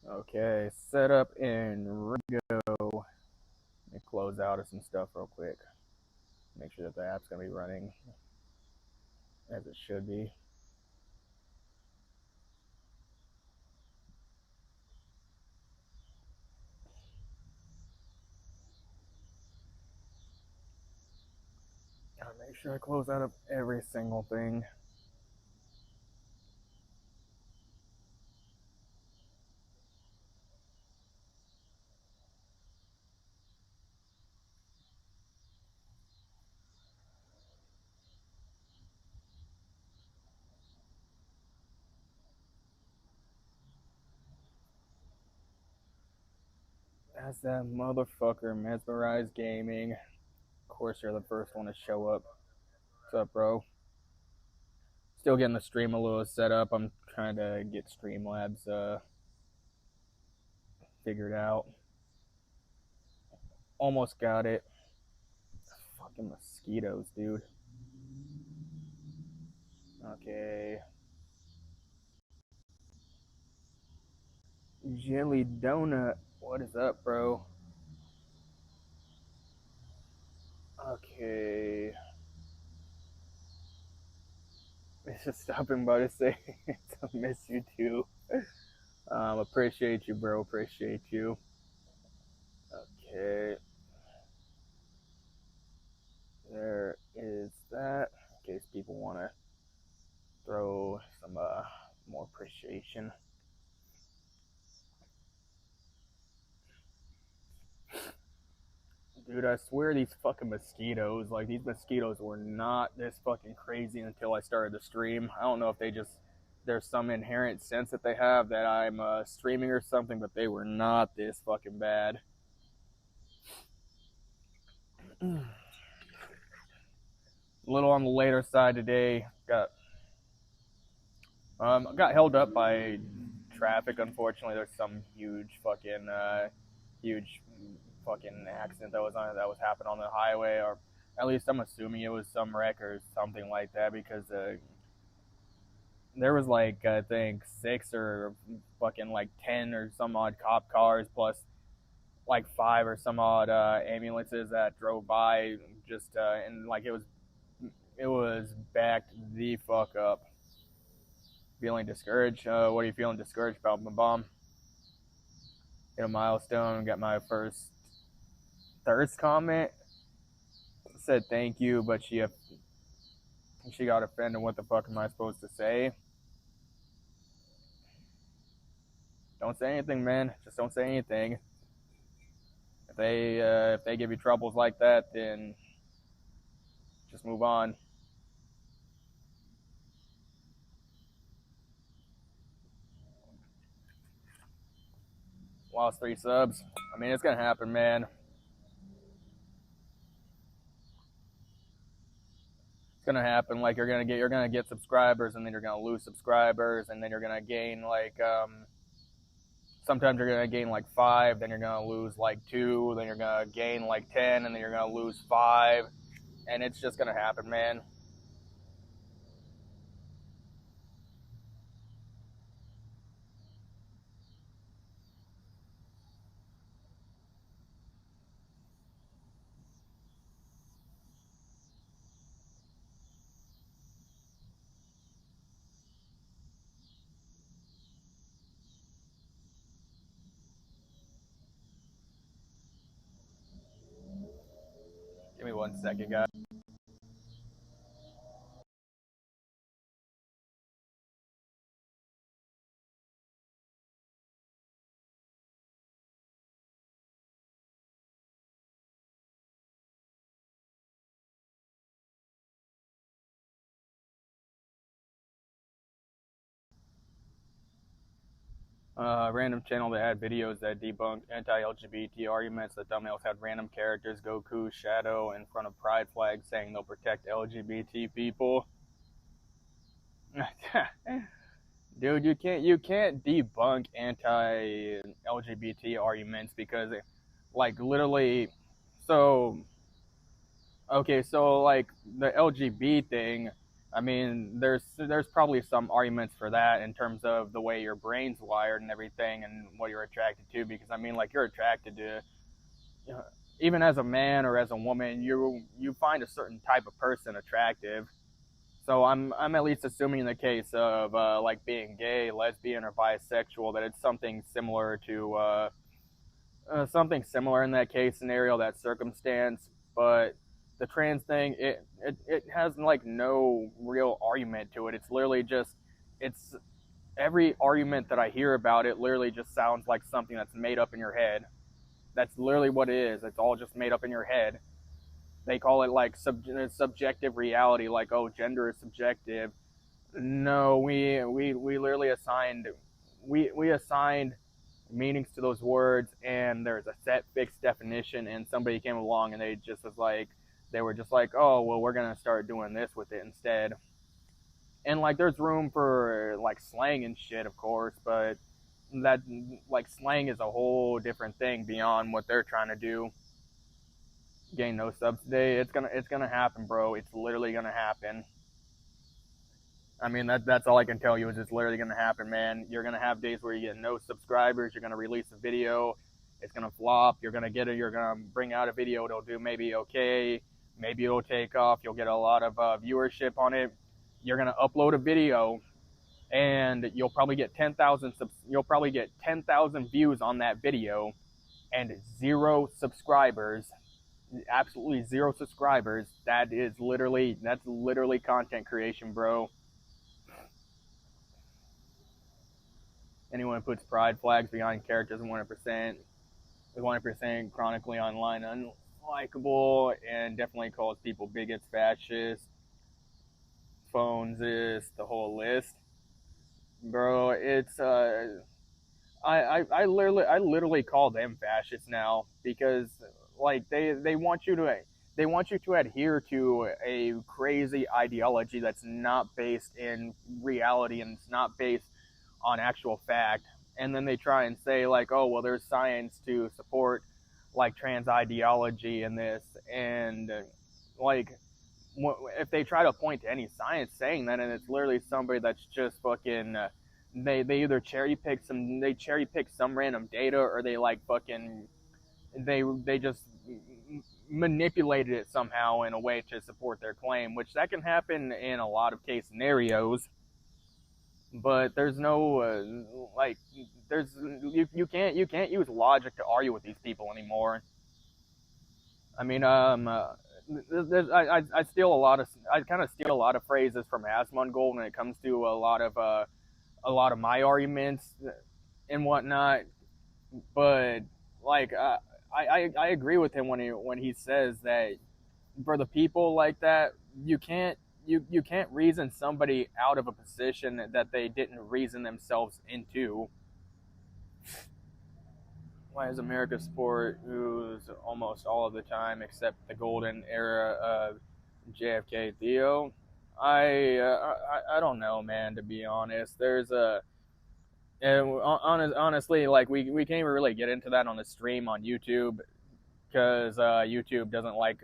Okay, set up and go. Let me close out of some stuff real quick. Make sure that the app's gonna be running as it should be. Gotta make sure I close out of every single thing. That's that motherfucker, Mesmerized Gaming. Of course, you're the first one to show up. What's up, bro? Still getting the stream a little set up. I'm trying to get Streamlabs figured out. Almost got it. Fucking mosquitoes, dude. Okay. Jelly Donut. What is up, bro? Okay. It's just stopping by to say I miss you too. Appreciate you, bro. Appreciate you. Okay. There is that. In case people want to throw some more appreciation. Dude, I swear these fucking mosquitoes, like these mosquitoes were not this fucking crazy until I started the stream. I don't know if there's some inherent sense that they have that I'm streaming or something, but they were not this fucking bad. A little on the later side today. Got held up by traffic. Unfortunately, there's some huge fucking accident that was happening on the highway, or at least I'm assuming it was some wreck or something like that, because there was like I think 6 or fucking like 10 or some odd cop cars plus like 5 or some odd ambulances that drove by, just and like it was backed the fuck up. Feeling discouraged? What are you feeling discouraged about, my bomb? Hit a milestone. Got my first thirst comment. Said thank you, but she got offended. What the fuck am I supposed to say? Don't say anything, man. Just don't say anything. If they give you troubles like that, then just move on. Lost 3 subs. I mean, it's gonna happen, man. It's gonna happen. Like you're gonna get subscribers, and then you're gonna lose subscribers, and then you're gonna gain like sometimes you're gonna gain like 5, then you're gonna lose like 2, then you're gonna gain like 10, and then you're gonna lose 5, and it's just gonna happen, man. Give me 1 second, guys. Random channel that had videos that debunked anti-LGBT arguments. The thumbnails had random characters, Goku, Shadow, in front of pride flags saying they'll protect LGBT people. Dude, you can't debunk anti-LGBT arguments because, like, literally, so okay, so like the LGBT thing, I mean, there's probably some arguments for that in terms of the way your brain's wired and everything, and what you're attracted to. Because I mean, like you're attracted to, even as a man or as a woman, you find a certain type of person attractive. So I'm at least assuming in the case of like being gay, lesbian, or bisexual that it's something similar in that case scenario, that circumstance. But the trans thing, it has like no real argument to it. It's literally just, it's every argument that I hear about it literally just sounds like something that's made up in your head. That's literally what it is. It's all just made up in your head. They call it like subjective reality, like, oh, gender is subjective. No, we literally we assigned meanings to those words, and there's a set fixed definition, and somebody came along and they were just like, oh well, we're gonna start doing this with it instead. And like there's room for like slang and shit, of course, but that, like, slang is a whole different thing beyond what they're trying to do. Gain no subs today, it's gonna happen, bro. It's literally gonna happen. I mean, that's all I can tell you is it's literally going to happen, man. You're going to have days where you get no subscribers. You're going to release a video. It's going to flop. You're going to bring out a video. It'll do maybe okay. Maybe it'll take off. You'll get a lot of viewership on it. You're going to upload a video and you'll probably get 10,000 views on that video and 0 subscribers. Absolutely 0 subscribers. That's literally content creation, bro. Anyone who puts pride flags behind characters 100% chronically online unlikable, and definitely calls people bigots, fascists, phones, this, the whole list. Bro, it's I literally call them fascists now, because like they want you to adhere to a crazy ideology that's not based in reality, and it's not based on actual fact. And then they try and say like, oh well, there's science to support like trans ideology and this, and like if they try to point to any science saying that, and it's literally somebody that's just fucking they either cherry pick some random data, or they like fucking they just manipulated it somehow in a way to support their claim, which that can happen in a lot of case scenarios. But there's no you can't use logic to argue with these people anymore. I mean, I steal I kind of steal a lot of phrases from Asmongold when it comes to a lot of my arguments and whatnot. But like I agree with him when he says that for the people like that, you can't reason somebody out of a position that they didn't reason themselves into. Why is America sport who's almost all of the time except the golden era of JFK Theo? I don't know, man, to be honest. There's a honestly, like we can't even really get into that on the stream on YouTube, because YouTube doesn't like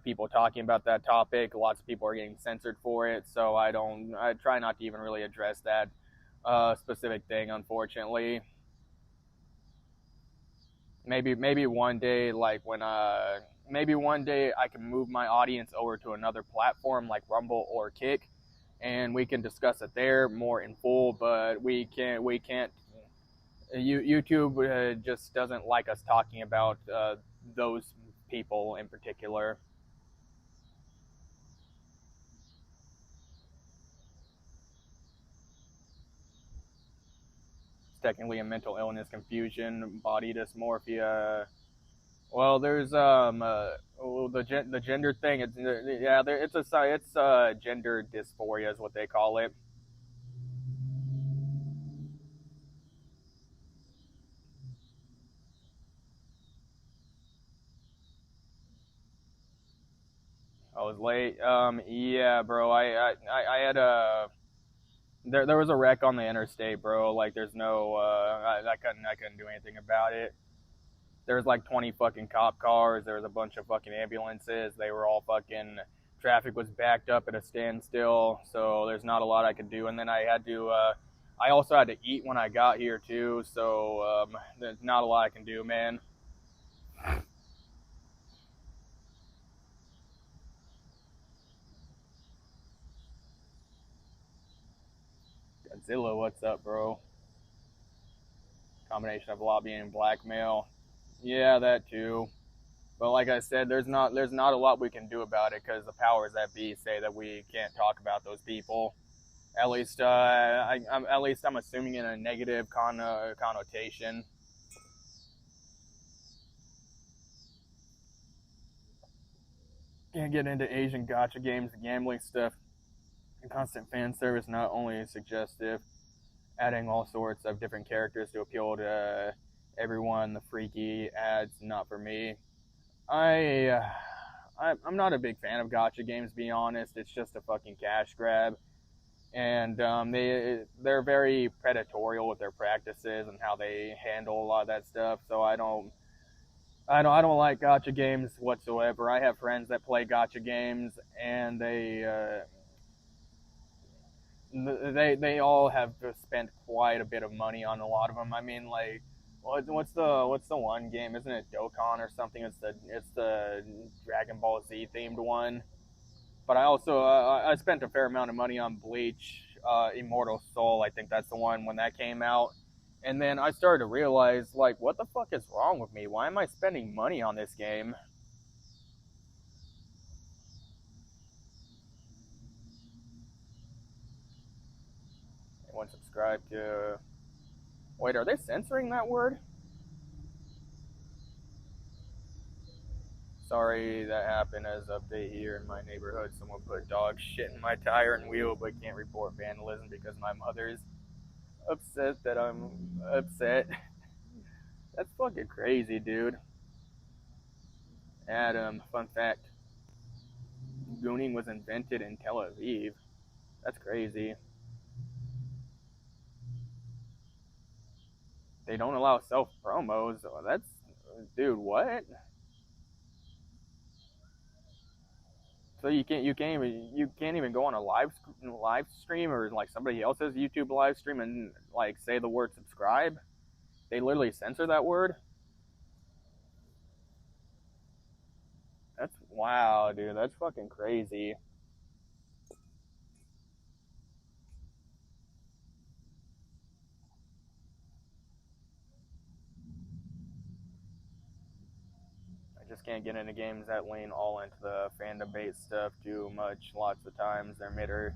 people talking about that topic. Lots of people are getting censored for it, so I try not to even really address that specific thing, unfortunately. Maybe one day, like when maybe one day I can move my audience over to another platform like Rumble or Kick, and we can discuss it there more in full. But we can't. YouTube just doesn't like us talking about those people in particular. It's technically a mental illness, confusion, body dysmorphia. Well, there's the gender thing. It's gender dysphoria is what they call it. I was late. Yeah, bro. I had a there was a wreck on the interstate, bro. Like, there's no I couldn't do anything about it. There was like 20 fucking cop cars. There was a bunch of fucking ambulances. They were all fucking traffic was backed up at a standstill, so there's not a lot I could do. And then I also had to eat when I got here too, so there's not a lot I can do, man. Godzilla, what's up, bro? Combination of lobbying and blackmail. Yeah, that too. But like I said, there's not a lot we can do about it because the powers that be say that we can't talk about those people. At least, I'm assuming in a negative connotation. Can't get into Asian gacha games, the gambling stuff, and constant fan service not only suggestive, adding all sorts of different characters to appeal to everyone. The freaky ads, not for me. I'm not a big fan of gacha games, to be honest. It's just a fucking cash grab, and they're very predatorial with their practices and how they handle a lot of that stuff. So I don't like gacha games whatsoever. I have friends that play gacha games, and they all have spent quite a bit of money on a lot of them. I mean, like, what's the one game? Isn't it Dokkan or something? It's the Dragon Ball Z themed one. But I also I spent a fair amount of money on Bleach, Immortal Soul. I think that's the one when that came out. And then I started to realize, like, what the fuck is wrong with me? Why am I spending money on this game? Anyone subscribe to... Wait, are they censoring that word? Sorry that happened as update here in my neighborhood. Someone put dog shit in my tire and wheel, but can't report vandalism because my mother's upset that I'm upset. That's fucking crazy, dude. Adam, fun fact. Gooning was invented in Tel Aviv. That's crazy. They don't allow self promos. That's, dude, what? So you can't even go on a live stream or like somebody else's YouTube live stream and like say the word subscribe. They literally censor that word. That's wow, dude. That's fucking crazy. I just can't get into games that lean all into the fandom based stuff too much. Lots of times they're made her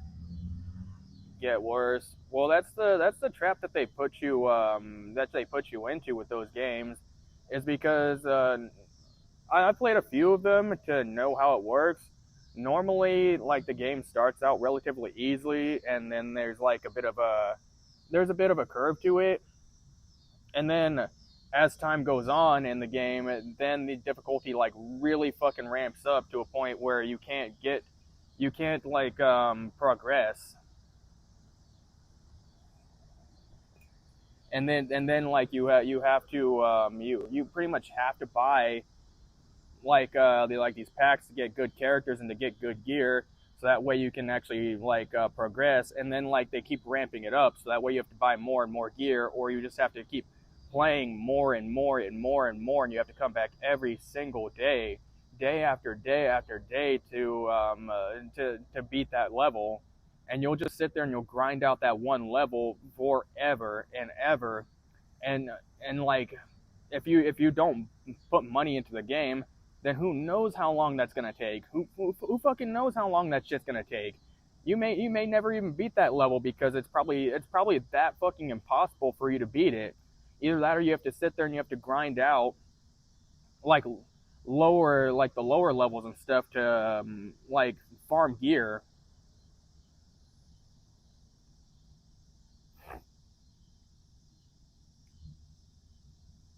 get worse. Well, that's the trap that they put you into with those games, is because I played a few of them to know how it works. Normally, like, the game starts out relatively easily, and then there's a bit of a curve to it, and then as time goes on in the game, then the difficulty like really fucking ramps up to a point where you can't progress. And then like you have to you pretty much have to buy these packs to get good characters and to get good gear, so that way you can actually progress. And then like they keep ramping it up, so that way you have to buy more and more gear, or you just have to keep playing more and more and more and more, and you have to come back every single day after day after day to beat that level. And you'll just sit there and you'll grind out that one level forever and ever. And like, if you don't put money into the game, then who knows how long that's gonna take? Who fucking knows how long that shit's gonna take? You may never even beat that level, because it's probably that fucking impossible for you to beat it. Either that, or you have to sit there and you have to grind out like the lower levels and stuff to farm gear.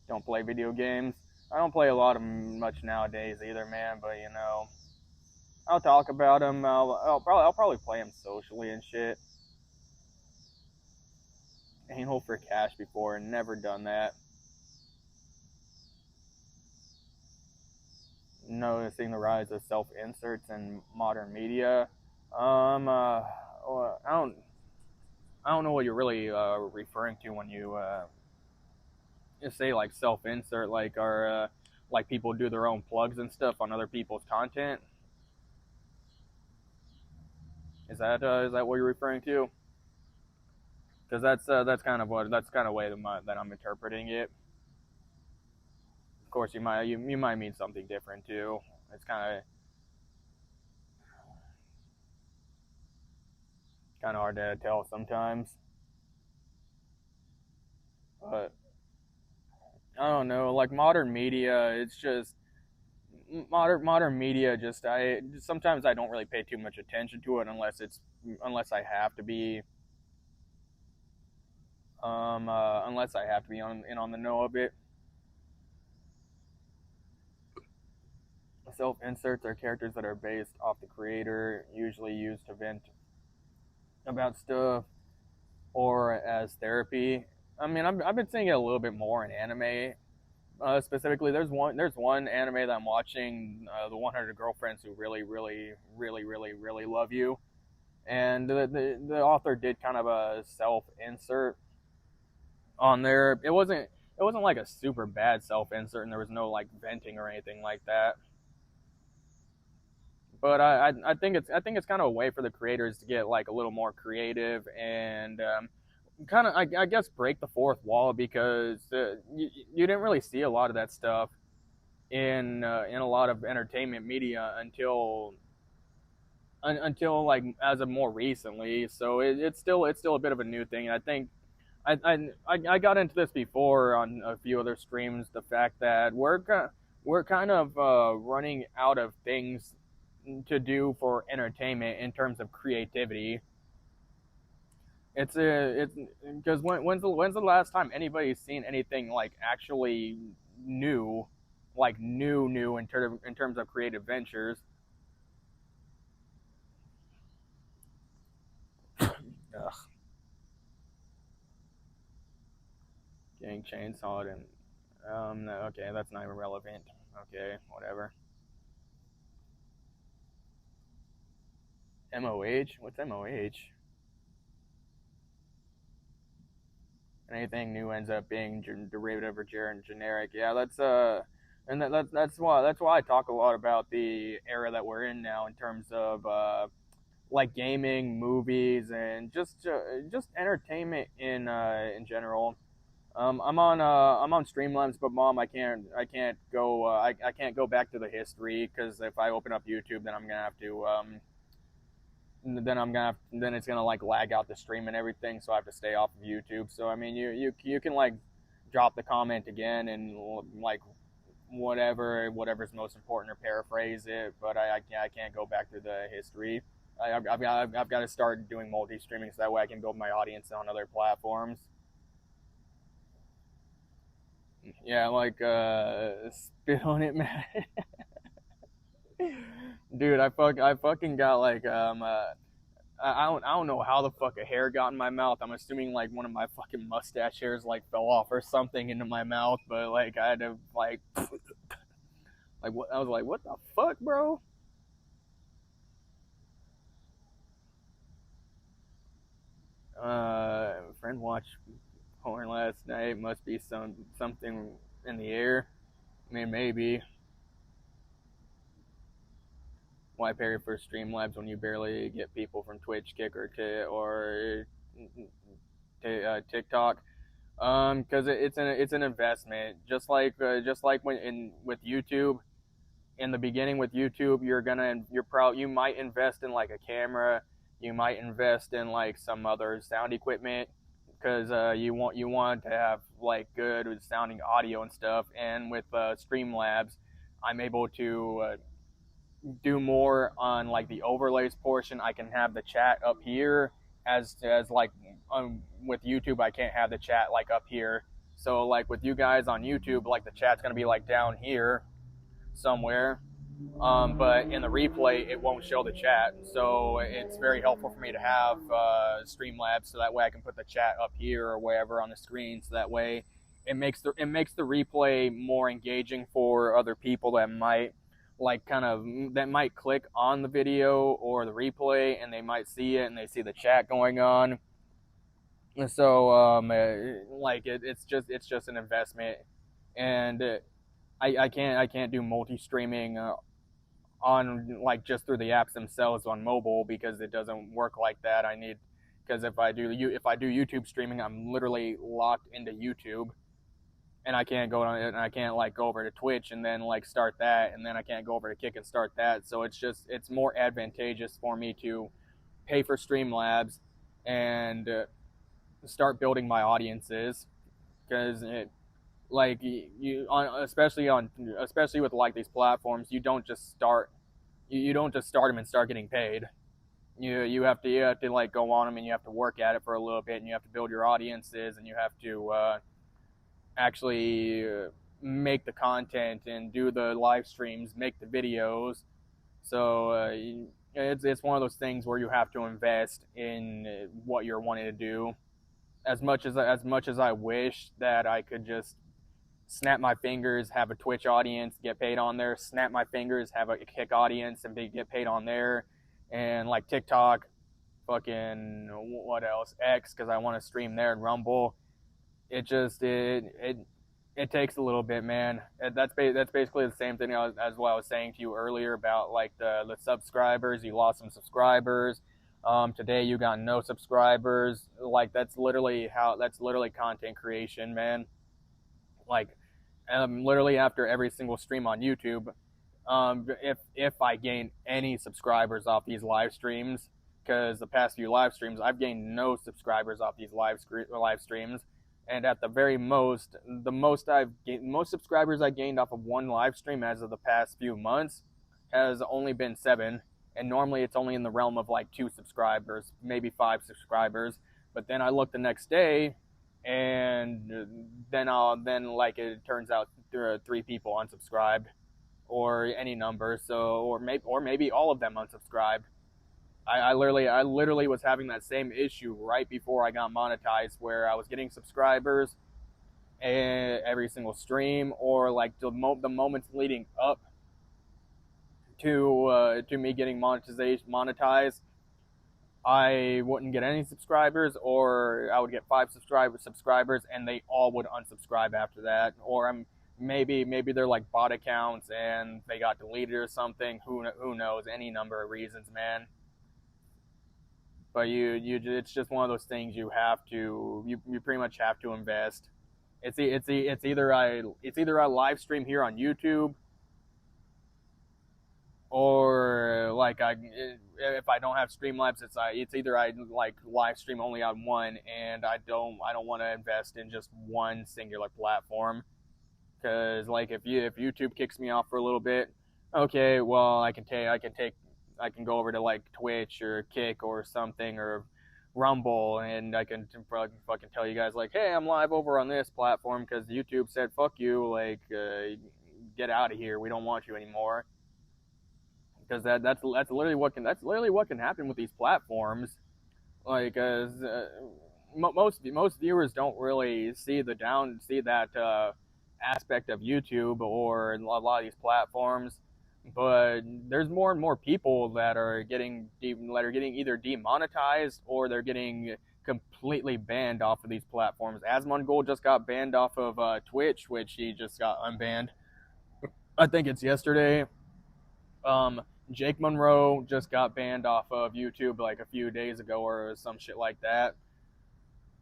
Don't play video games. I don't play a lot of them much nowadays either, man. But you know, I'll talk about them. I'll probably play them socially and shit. Anal for cash before, never done that. noticing the rise of self inserts in modern media. Well, I don't know what you're really referring to when you say like self insert, like are like people do their own plugs and stuff on other people's content. Is that what you're referring to? Because that's kind of way that I'm interpreting it. Of course, you might mean something different too. It's kind of hard to tell sometimes. But I don't know, like modern media, it's just modern media. Just I sometimes I don't really pay too much attention to it unless I have to be unless I have to be on the know of it. Self inserts are characters that are based off the creator, usually used to vent about stuff or as therapy. I mean, I've been seeing it a little bit more in anime. Specifically, there's one anime that I'm watching, the 100 Girlfriends Who Really Love You, and the author did kind of a self insert on there. It wasn't like a super bad self insert, and there was no like venting or anything like that. But I think it's kind of a way for the creators to get like a little more creative and kind of I guess break the fourth wall because you didn't really see a lot of that stuff in a lot of entertainment media until like as of more recently. So it's still a bit of a new thing. And I think I got into this before on a few other streams. The fact that we're kind of running out of things to do for entertainment in terms of creativity. It's because when's the last time anybody's seen anything like actually new, like new in terms of creative ventures? Ugh. Getting chainsawed and no, okay, that's not even relevant. Okay, whatever. MOH? What's MOH? Anything new ends up being derivative or generic. Yeah, and that's why I talk a lot about the era that we're in now in terms of like gaming, movies, and just entertainment in general. I'm on Streamlabs, but mom, I can't go back to the history because if I open up YouTube, then I'm gonna have to then it's gonna like lag out the stream and everything, so I have to stay off of YouTube. So I mean, you can like drop the comment again and like whatever's most important or paraphrase it, but I can't go back to the history. I've got to start doing multi streaming so that way I can build my audience on other platforms. Yeah, like spit on it, man. Dude, I fucking got like I don't know how the fuck a hair got in my mouth. I'm assuming like one of my fucking mustache hairs like fell off or something into my mouth, but like I had to like like what I was like, what the fuck, bro? Friend watched porn last night. Must be something in the air. I mean, maybe. Why pay for Streamlabs when you barely get people from Twitch, Kick, or TikTok? Because it's an investment. Just like when in with YouTube, in the beginning with YouTube, you might invest in like a camera, you might invest in like some other sound equipment because you want to have like good sounding audio and stuff. And with Streamlabs, I'm able to do more on like the overlays portion. I can have the chat up here as like with YouTube I can't have the chat like up here. So like with you guys on YouTube, like the chat's gonna be like down here somewhere. But in the replay, it won't show the chat. So it's very helpful for me to have Streamlabs, so that way I can put the chat up here or wherever on the screen. So that way, it makes the replay more engaging for other people that might like kind of that might click on the video or the replay, and they might see it and they see the chat going on. So like it's just an investment, and I can't do multi-streaming on like just through the apps themselves on mobile, because it doesn't work like that. I need, because if I do YouTube streaming, I'm literally locked into YouTube, and I can't go on, and I can't like go over to Twitch and then like start that, and then I can't go over to Kick and start that. So it's more advantageous for me to pay for Streamlabs and start building my audiences, because it, like you on especially with like these platforms, you don't just start them and start getting paid. You have to like go on them, and you have to work at it for a little bit, and you have to build your audiences, and you have to actually make the content and do the live streams, make the videos. So it's one of those things where you have to invest in what you're wanting to do. As much as I wish that I could just snap my fingers, have a Twitch audience, get paid on there, snap my fingers, have a Kick audience, and get paid on there, and like TikTok, fucking what else, X, because I want to stream there, and Rumble. It takes a little bit, man. That's basically the same thing as what I was saying to you earlier about like the subscribers. You lost some subscribers. Today you got no subscribers. Like that's literally content creation, man. Like literally after every single stream on YouTube, if I gain any subscribers off these live streams, because the past few live streams I've gained no subscribers off these live streams, and at the very most, most subscribers I gained off of one live stream as of the past few months has only been 7, and normally it's only in the realm of like 2 subscribers, maybe 5 subscribers. But then I look the next day, and then like it turns out there are 3 people unsubscribed, or any number. So or maybe all of them unsubscribed. I literally was having that same issue right before I got monetized, where I was getting subscribers every single stream, or like the moments leading up to me getting monetized, I wouldn't get any subscribers, or I would get 5 subscribers, and they all would unsubscribe after that. Or maybe they're like bot accounts and they got deleted or something. Who knows? Any number of reasons, man. But it's just one of those things you pretty much have to invest. It's either I live stream here on YouTube, or like if I don't have Streamlabs, it's either I like live stream only on one, and I don't want to invest in just one singular platform, because like if YouTube kicks me off for a little bit, okay, well I can go over to like Twitch or Kick or something, or Rumble, and I can fucking tell you guys like, hey, I'm live over on this platform because YouTube said fuck you, like get out of here, we don't want you anymore. Because that's literally what can happen with these platforms. Like most viewers don't really see that aspect of YouTube or a lot of these platforms. But there's more and more people that are getting either demonetized, or they're getting completely banned off of these platforms. Asmongold just got banned off of Twitch, which he just got unbanned. I think it's yesterday. Jake Monroe just got banned off of YouTube like a few days ago, or some shit like that.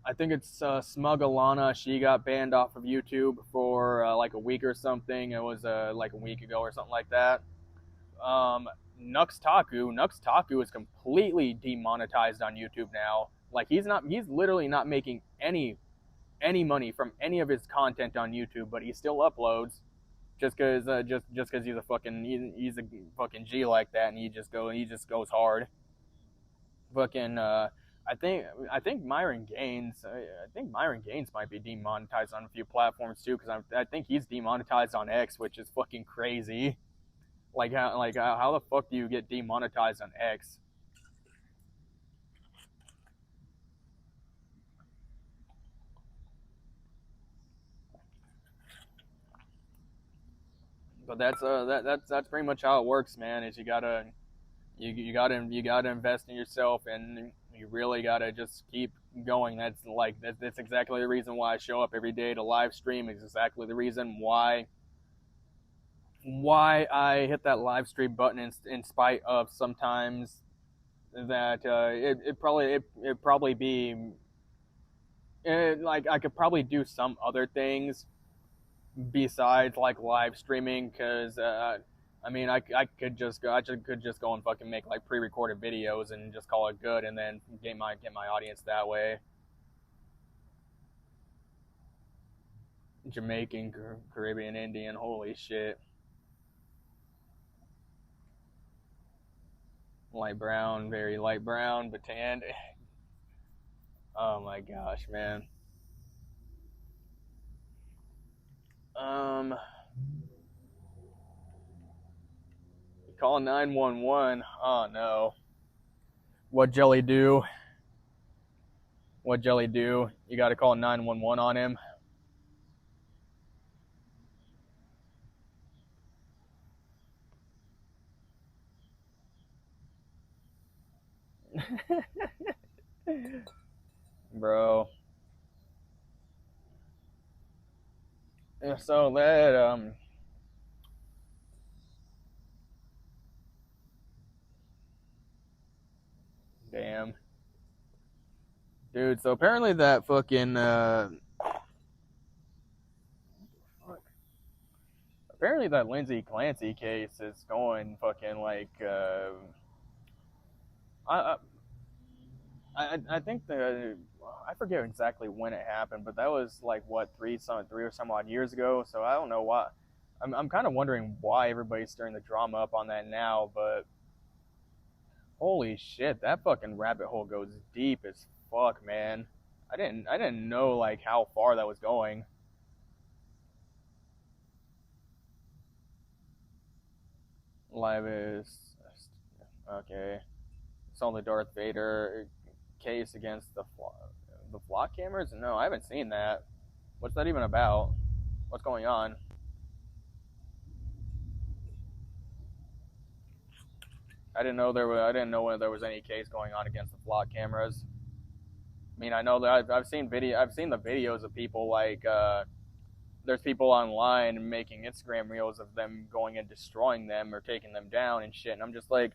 I think it's Smug Alana. She got banned off of YouTube for like a week or something. It was like a week ago or something like that. Nux Taku is completely demonetized on YouTube now. Like he's literally not making any money from any of his content on YouTube, but he still uploads just because he's a fucking G like that, and he just goes hard. Fucking I think Myron Gaines might be demonetized on a few platforms too, because I think he's demonetized on X, which is fucking crazy. Like how the fuck do you get demonetized on X? But that's pretty much how it works, man. Is you gotta invest in yourself, and you really gotta just keep going. That's exactly the reason why I show up every day to live stream. Is exactly the reason why I hit that live stream button in spite of sometimes that it probably be like I could probably do some other things besides like live streaming because I mean I could just go and fucking make like pre-recorded videos and just call it good and then get my audience that way. Jamaican, Caribbean, Indian, holy shit. Light brown, very light brown, but tanned. Oh my gosh, man. Um, call 911. Oh no. What Jelly do? What Jelly do? You got to call 911 on him. Bro. So that damn. Dude, so apparently that fucking apparently that Lindsay Clancy case is going fucking like I I think I forget exactly when it happened, but that was like what three or some odd years ago. So I don't know why. I'm kind of wondering why everybody's stirring the drama up on that now. But holy shit, that fucking rabbit hole goes deep as fuck, man. I didn't know like how far that was going. Live is okay. It's on the Darth Vader case against the flock cameras. No, I haven't seen that. What's that even about? What's going on? I didn't know whether there was any case going on against the flock cameras. I mean, I know that I've seen the videos of people like there's people online making Instagram reels of them going and destroying them or taking them down and shit. And I'm just like,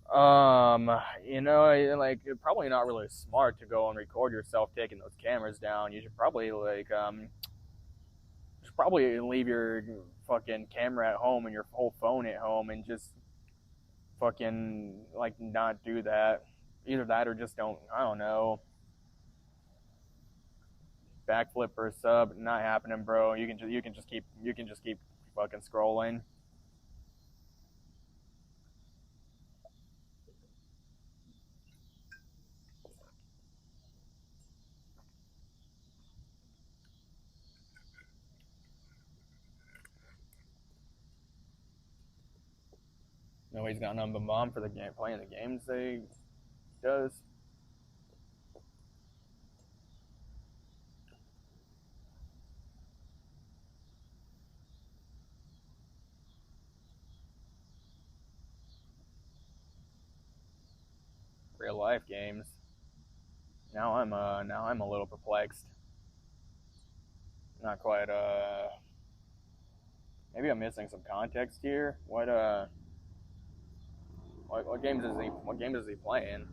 like probably not really smart to go and record yourself taking those cameras down. You should probably leave your fucking camera at home and your whole phone at home and just fucking like not do that. Either that or just don't. I don't know. Backflip or sub, not happening, bro. You can just keep fucking scrolling. Nobody's got nothing but mom for the game playing the games they does. Real life games. Now I'm a little perplexed. Not quite maybe I'm missing some context here. What games is he playing?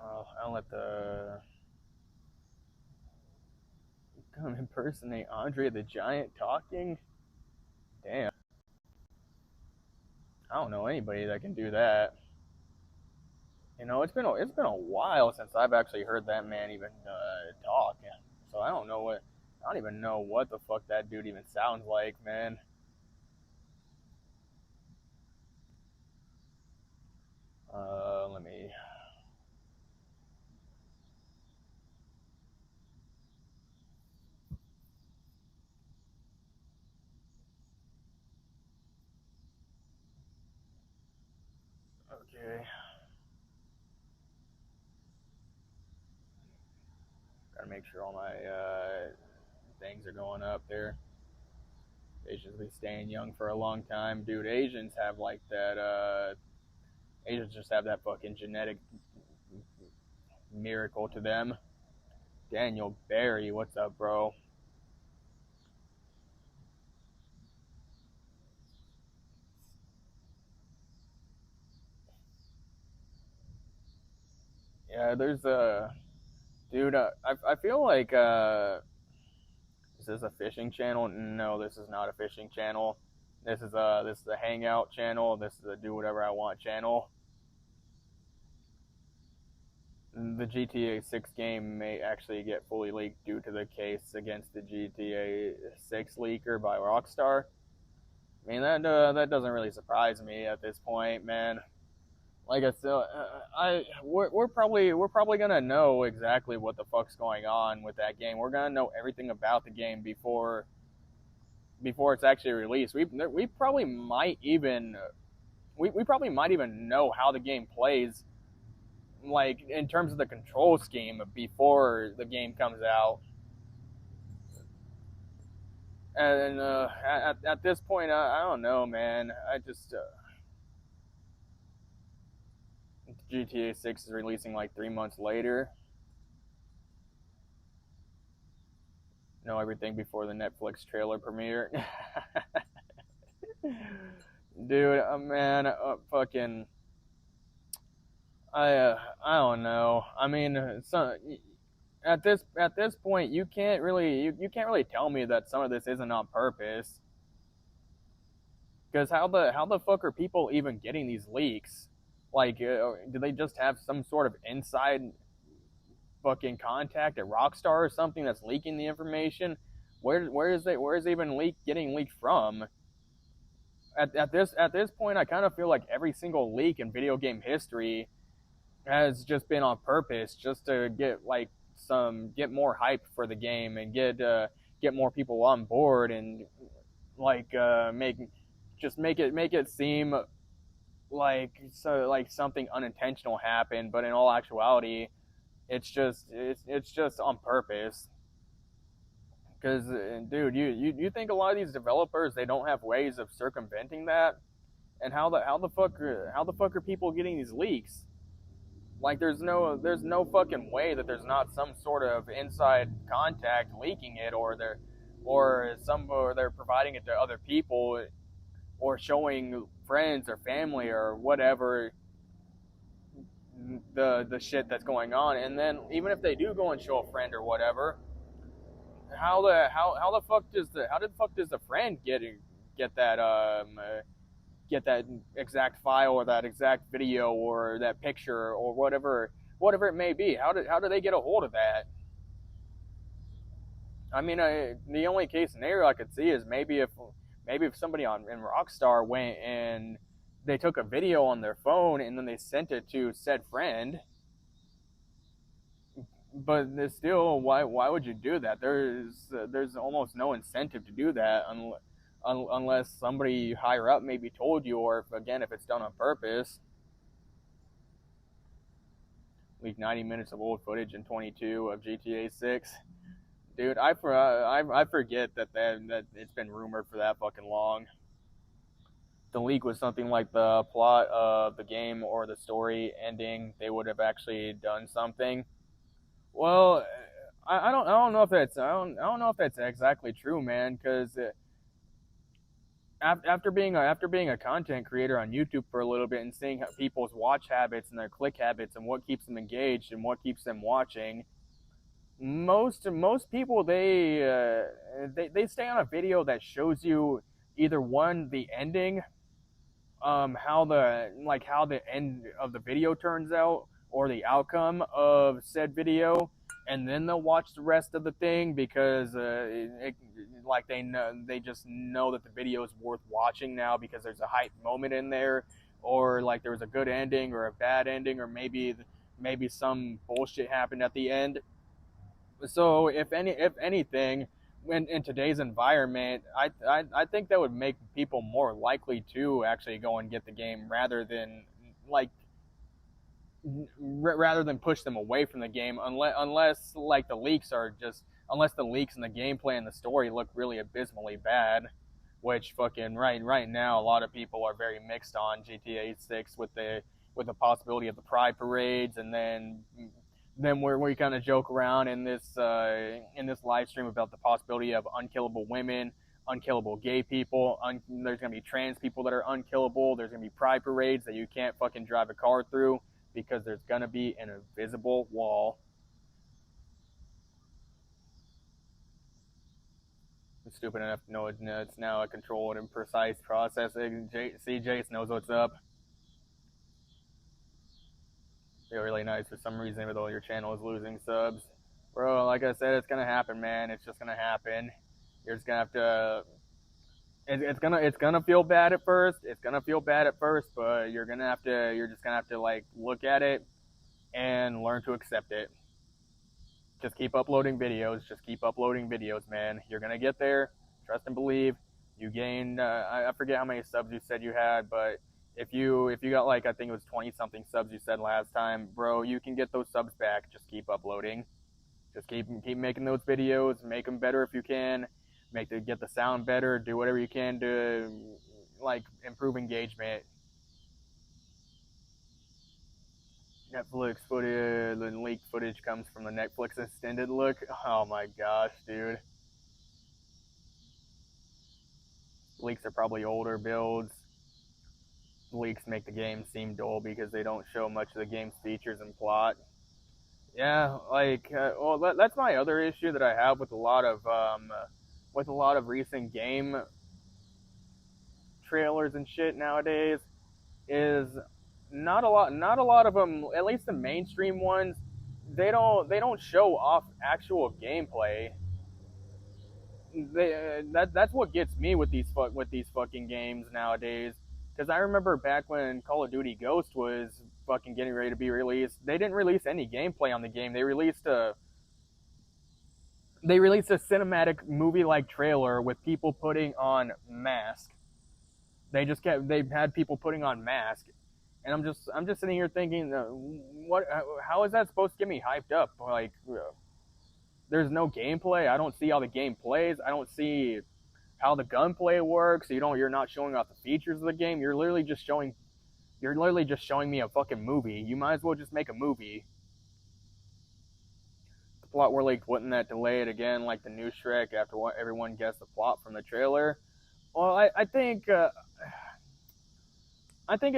Oh, I'll let the come impersonate Andre the Giant talking. Damn, I don't know anybody that can do that. It's been a while since I've actually heard that man even talk. So I don't even know what the fuck that dude even sounds like, man. Let me. Okay. Gotta make sure all my things are going up there. Asians be staying young for a long time, dude. Asians have like that. Asians just have that fucking genetic miracle to them. Daniel Barry, what's up, bro? Yeah, there's a dude. I feel like is this a fishing channel? No, this is not a fishing channel. This is a hangout channel. This is a do whatever I want channel. The GTA 6 game may actually get fully leaked due to the case against the GTA 6 leaker by Rockstar. I mean that doesn't really surprise me at this point, man. Like I said, we're probably gonna know exactly what the fuck's going on with that game. We're gonna know everything about the game before it's actually released. We probably might even we probably might even know how the game plays, like in terms of the control scheme before the game comes out. And at this point, I don't know, man. I just GTA 6 is releasing like 3 months later. Know everything before the Netflix trailer premiere. Dude, man, fucking, I don't know. I mean, at this point, you can't really tell me that some of this isn't on purpose. Because how the fuck are people even getting these leaks? Like, do they just have some sort of inside fucking contact at Rockstar or something that's leaking the information? Where is even getting leaked from? At this point, I kind of feel like every single leak in video game history has just been on purpose, just to get more hype for the game and get more people on board, and like make it seem like something unintentional happened, but in all actuality, it's just on purpose. Because, dude, you think a lot of these developers, they don't have ways of circumventing that? And how the fuck are people getting these leaks? Like, there's no fucking way that there's not some sort of inside contact leaking it, or they're providing it to other people, or showing friends or family or whatever the shit that's going on. And then even if they do go and show a friend or whatever, how the fuck does the friend get that exact file or that exact video or that picture or whatever it may be? How do they get a hold of that? I mean, the only case scenario I could see is maybe if somebody in Rockstar went and they took a video on their phone and then they sent it to said friend. But still, why would you do that? There's almost no incentive to do that unless somebody higher up maybe told you, or if it's done on purpose. Leak 90 minutes of old footage in 22 of GTA 6. Dude, I forget that it's been rumored for that fucking long. The leak was something like the plot of the game or the story ending. They would have actually done something. Well, I don't know if that's exactly true, man. Because after being a content creator on YouTube for a little bit and seeing people's watch habits and their click habits and what keeps them engaged and what keeps them watching, most people they stay on a video that shows you either one, the ending, how the end of the video turns out, or the outcome of said video, and then they'll watch the rest of the thing because they just know that the video is worth watching now because there's a hype moment in there, or like there was a good ending or a bad ending, or maybe some bullshit happened at the end. So if anything, in today's environment, I think that would make people more likely to actually go and get the game rather than like rather than push them away from the game, unless like the leaks are just unless the leaks and the gameplay and the story look really abysmally bad, which fucking right now a lot of people are very mixed on GTA 6 with the possibility of the pride parades, and then we kind of joke around in this live stream about the possibility of unkillable women, unkillable gay people. There's gonna be trans people that are unkillable. There's gonna be pride parades that you can't fucking drive a car through because there's gonna be an invisible wall. I'm stupid enough to know it's now a controlled and precise processing. CJ knows what's up. Feel really nice for some reason, even though your channel is losing subs. Bro, like I said, it's gonna happen, man. It's just gonna happen. You're just gonna have to. It's gonna feel bad at first. It's gonna feel bad at first, but you're just gonna have to like look at it and learn to accept it. Just keep uploading videos. Just keep uploading videos, man. You're gonna get there. Trust and believe. You gained. I forget how many subs you said you had, but if you got like, I think it was 20 something subs you said last time, bro, you can get those subs back. Just keep uploading. Just keep making those videos. Make them better if you can. Get the sound better. Do whatever you can to like improve engagement. Netflix footage, the leaked footage comes from the Netflix extended look. Oh my gosh, dude. Leaks are probably older builds. Leaks make the game seem dull because they don't show much of the game's features and plot. Yeah, like, well, that's my other issue that I have with a lot of recent game trailers and shit nowadays is not a lot of them, at least the mainstream ones, they don't show off actual gameplay. That's what gets me with these fucking games nowadays. Because I remember back when Call of Duty Ghost was fucking getting ready to be released, they didn't release any gameplay on the game. They released a cinematic movie-like trailer with people putting on masks. They had people putting on masks, and I'm just sitting here thinking, how is that supposed to get me hyped up? Like, there's no gameplay. I don't see how the game plays. I don't see how the gunplay works. You're not showing off the features of the game. You're literally just showing me a fucking movie. You might as well just make a movie. The plot were leaked. Wouldn't that delay it again, like the new Shrek after what everyone guessed the plot from the trailer? Well, I think it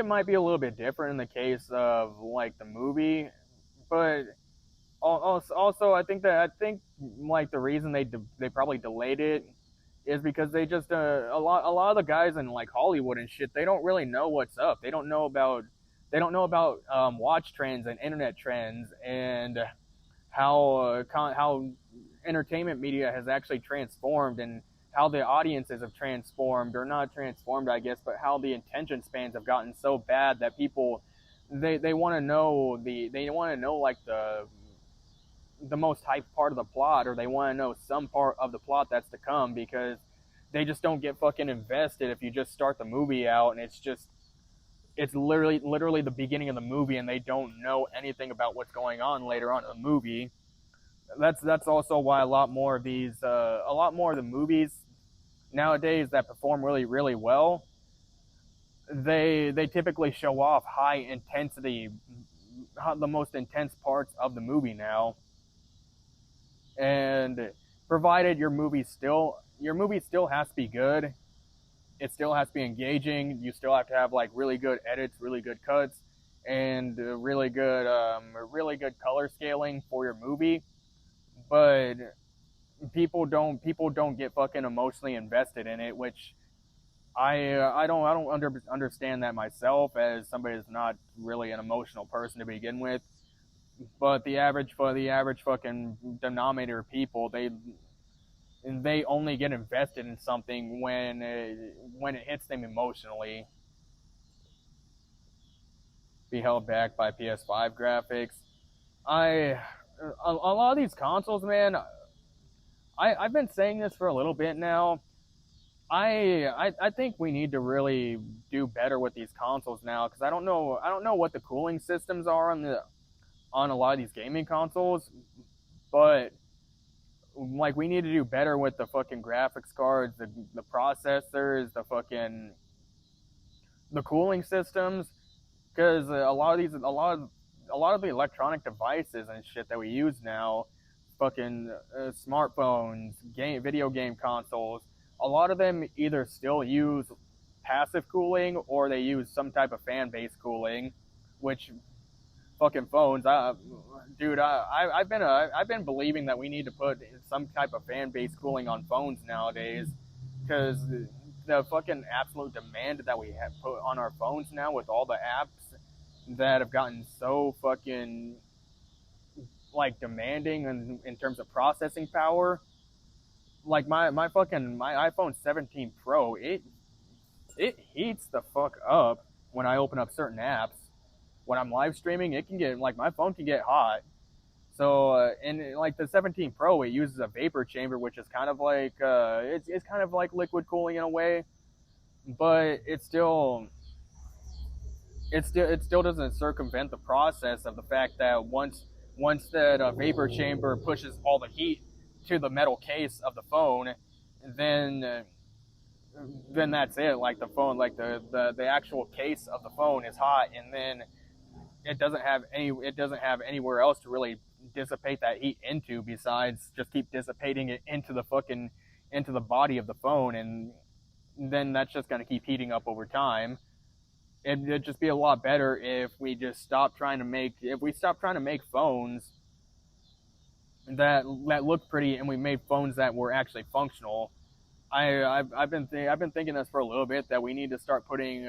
might be a little bit different in the case of like the movie, but also I think like the reason they probably delayed it is because they just a lot of the guys in like Hollywood and shit, they don't really know what's up. They don't know about watch trends and internet trends and how entertainment media has actually transformed, and how the audiences have transformed, or not transformed, I guess, but how the attention spans have gotten so bad that people they want to know like the most hyped part of the plot, or they want to know some part of the plot that's to come, because they just don't get fucking invested if you just start the movie out and it's literally the beginning of the movie and they don't know anything about what's going on later on in the movie. That's also why a lot more of the movies nowadays that perform really, really well, they typically show off high intensity, the most intense parts of the movie now. And provided your movie still has to be good, it still has to be engaging, you still have to have like really good edits, really good cuts, and really good color scaling for your movie. But people don't get fucking emotionally invested in it, which I don't understand that myself, as somebody that's not really an emotional person to begin with. But the average fucking denominator of people, they only get invested in something when it hits them emotionally. Be held back by PS5 graphics. A lot of these consoles, man, I've been saying this for a little bit now. I think we need to really do better with these consoles now because I don't know what the cooling systems are on a lot of these gaming consoles, but like we need to do better with the fucking graphics cards, the processors, the cooling systems, because a lot of the electronic devices and shit that we use now, fucking smartphones, video game consoles, a lot of them either still use passive cooling or they use some type of fan based cooling, which fucking phones. Dude, I've been believing that we need to put some type of fan based cooling on phones nowadays, because the fucking absolute demand that we have put on our phones now with all the apps that have gotten so fucking like demanding in terms of processing power. Like my iPhone 17 Pro, it heats the fuck up when I open up certain apps. When I'm live streaming, it can get like my phone can get hot. So and like the 17 Pro, it uses a vapor chamber, which is kind of like it's kind of like liquid cooling in a way, but it still doesn't circumvent the process of the fact that once that vapor chamber pushes all the heat to the metal case of the phone, then uh, then that's it. Like the phone, like the actual case of the phone is hot, and then it doesn't have anywhere else to really dissipate that heat into besides just keep dissipating it into the fucking into the body of the phone, and then that's just going to keep heating up over time. It'd just be a lot better if we just stop trying to make phones that look pretty, and we made phones that were actually functional. I've been thinking this for a little bit, that we need to start putting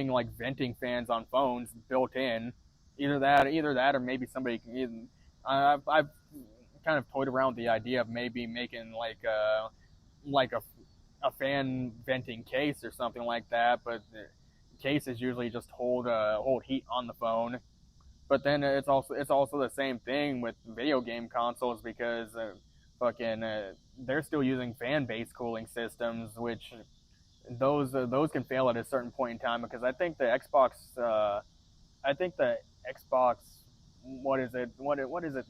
like venting fans on phones built in. Either that, or maybe somebody can. I've kind of toyed around with the idea of maybe making like a fan venting case or something like that. But the cases usually just hold heat on the phone. But then it's also the same thing with video game consoles, because fucking they're still using fan based cooling systems, which those can fail at a certain point in time, because I think the Xbox, what is it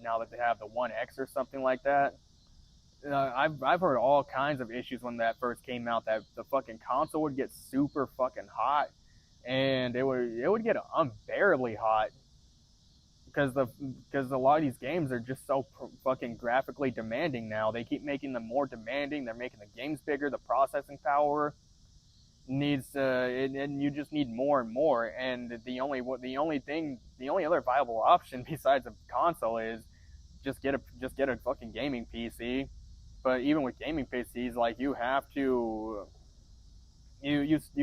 now that they have, the One X or something like that. I've heard all kinds of issues when that first came out, that the fucking console would get super fucking hot, and it would get unbearably hot, because a lot of these games are just so fucking graphically demanding now. They keep making them more demanding. They're making the games bigger. The processing power needs and you just need more and more. And the only other viable option besides a console is just get a fucking gaming PC. But even with gaming PCs, like you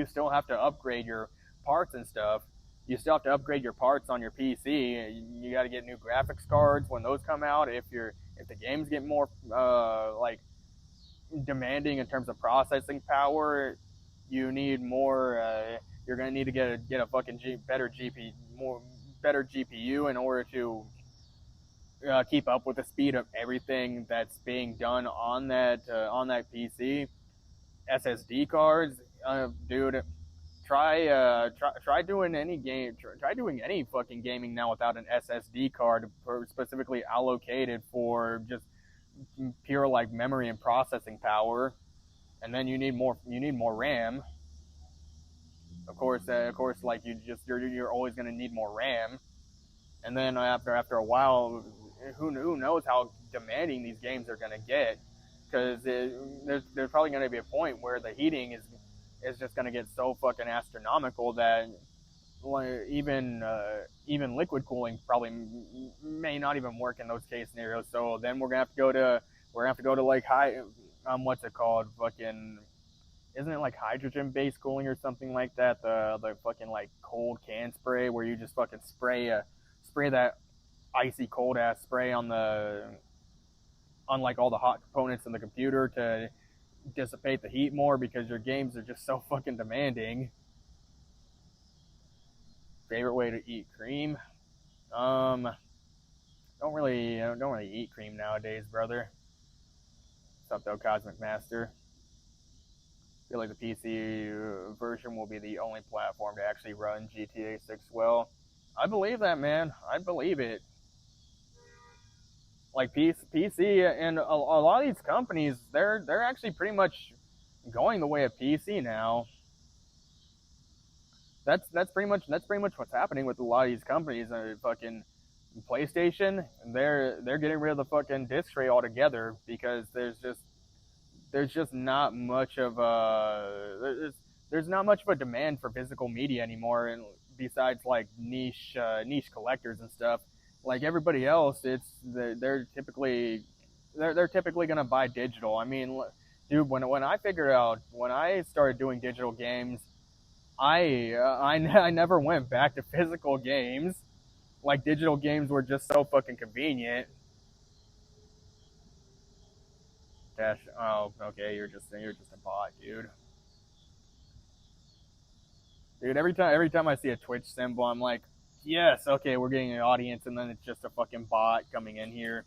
still have to upgrade your parts and stuff. You still have to upgrade your parts on your PC. You got to get new graphics cards when those come out. If the games get more like demanding in terms of processing power, you need more. You're gonna need to get a fucking better GPU in order to keep up with the speed of everything that's being done on that PC. SSD cards, dude. Try doing try doing any fucking gaming now without an SSD card specifically allocated for just pure like memory and processing power. And then you need more RAM. Of course, like you're always going to need more RAM. And then after a while, who knows how demanding these games are going to get? Because there's probably going to be a point where the heating is just going to get so fucking astronomical that even liquid cooling probably may not even work in those case scenarios. So then we're gonna have to go to like high what's it called, fucking, isn't it like hydrogen based cooling or something like that, the fucking like cold can spray, where you just fucking spray that icy cold ass spray on like all the hot components in the computer to dissipate the heat more, because your games are just so fucking demanding. Favorite way to eat cream? Um, don't really eat cream nowadays, brother. What's up, though, Cosmic Master? feel like the PC version will be the only platform to actually run GTA 6 well. I believe that, man. I believe it. Like PC and a lot of these companies, they're actually pretty much going the way of PC now. That's pretty much what's happening with a lot of these companies. Fucking PlayStation, they're getting rid of the fucking disc tray altogether because there's just not much of a there's not much of a demand for physical media anymore, and besides like niche collectors and stuff, like everybody else, they're typically gonna buy digital. I mean, dude, when I started doing digital games, I never went back to physical games. Like digital games were just so fucking convenient. Dash. Oh, okay. You're just a bot, dude. Dude, every time I see a Twitch symbol, I'm like, yes, okay, we're getting an audience, and then it's just a fucking bot coming in here.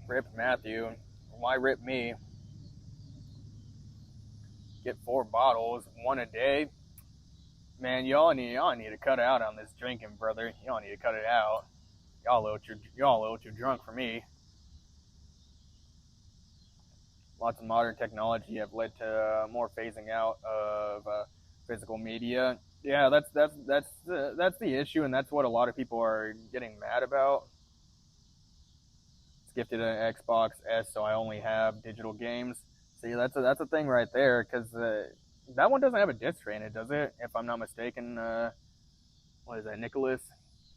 Rip Matthew. Why rip me? Get 4 bottles, one a day. Man, y'all need to cut out on this drinking, brother. Y'all need to cut it out. Y'all a little too drunk for me. Lots of modern technology have led to more phasing out of physical media. Yeah, that's the issue, and that's what a lot of people are getting mad about. It's gifted an Xbox S, so I only have digital games. See, that's a thing right there, because that one doesn't have a disc tray in it, does it? If I'm not mistaken, what is that, Nicholas?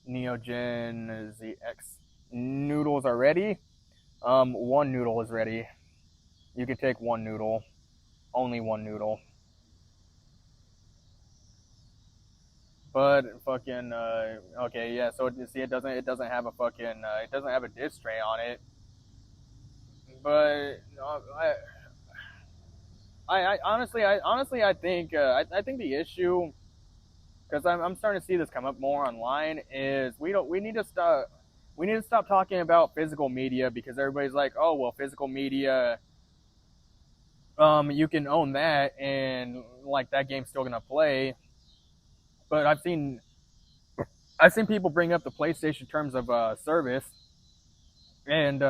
Neogen ZX noodles are ready. One noodle is ready. You can take one noodle, only one noodle. But fucking okay, yeah. So see, it doesn't have a fucking it doesn't have a disc tray on it. But I think I think the issue, because I'm starting to see this come up more online, is we need to stop talking about physical media, because everybody's like, oh well, physical media, you can own that, and like that game's still gonna play. But I've seen people bring up the PlayStation terms of service, and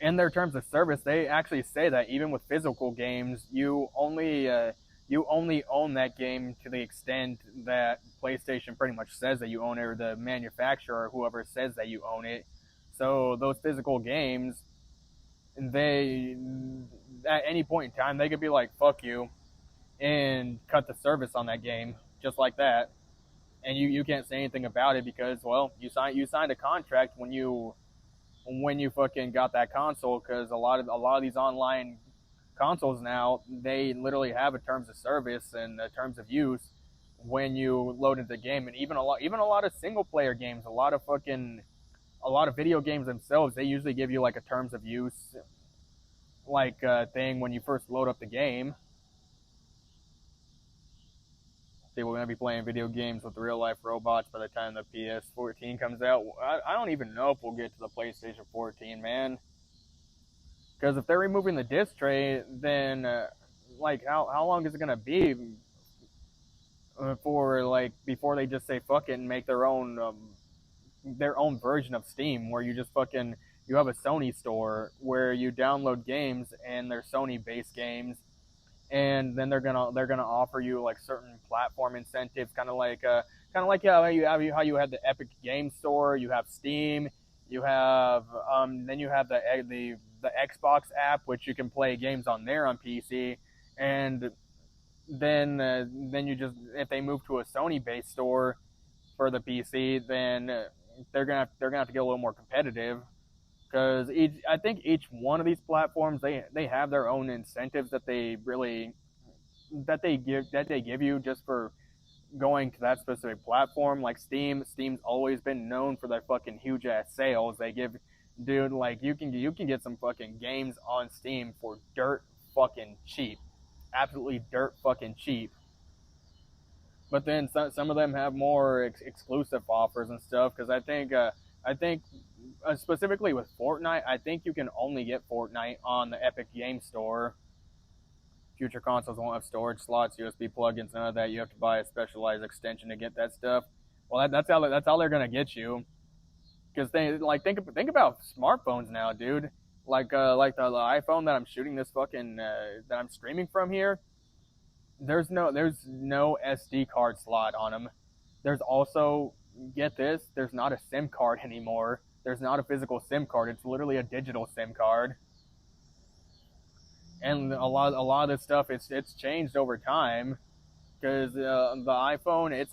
in their terms of service, they actually say that even with physical games, you only own that game to the extent that PlayStation pretty much says that you own it, or the manufacturer or whoever says that you own it. So those physical games, they at any point in time they could be like, fuck you, and cut the service on that game just like that, and you can't say anything about it, because well, you signed a contract when you fucking got that console, because a lot of these online consoles now, they literally have a terms of service and a terms of use when you load into the game. And even a lot of single player games, a lot of video games themselves, they usually give you like a terms of use like thing when you first load up the game. See, we're gonna be playing video games with real life robots by the time the PS14 comes out. I don't even know if we'll get to the PlayStation 14, man. Because if they're removing the disc tray, then like how long is it gonna be for like before they just say fuck it and make their own version of Steam, where you just fucking you have a Sony store where you download games, and they're Sony based games, and then they're gonna offer you like certain platform incentives, kind of like how you have the Epic Game Store, you have Steam, you have then you have the Xbox app, which you can play games on there on PC, and then you just, if they move to a Sony based store for the PC, then they're gonna have to get a little more competitive, because I think each one of these platforms, they have their own incentives that they give you just for going to that specific platform. Like Steam's always been known for their fucking huge ass sales. They give, dude, like you can get some fucking games on Steam for dirt fucking cheap, absolutely dirt fucking cheap. but then some of them have more exclusive offers and stuff. Because I think specifically with Fortnite, I think you can only get Fortnite on the Epic Game Store. Future consoles won't have storage slots, USB plugins, none of that. You have to buy a specialized extension to get that stuff. Well, that's how they're gonna get you. Because they like think about smartphones now, dude. Like the iPhone that I'm shooting this fucking that I'm streaming from here. There's no SD card slot on them. There's also, get this, there's not a SIM card anymore. There's not a physical SIM card. It's literally a digital SIM card. And a lot of this stuff it's changed over time, because the iPhone it's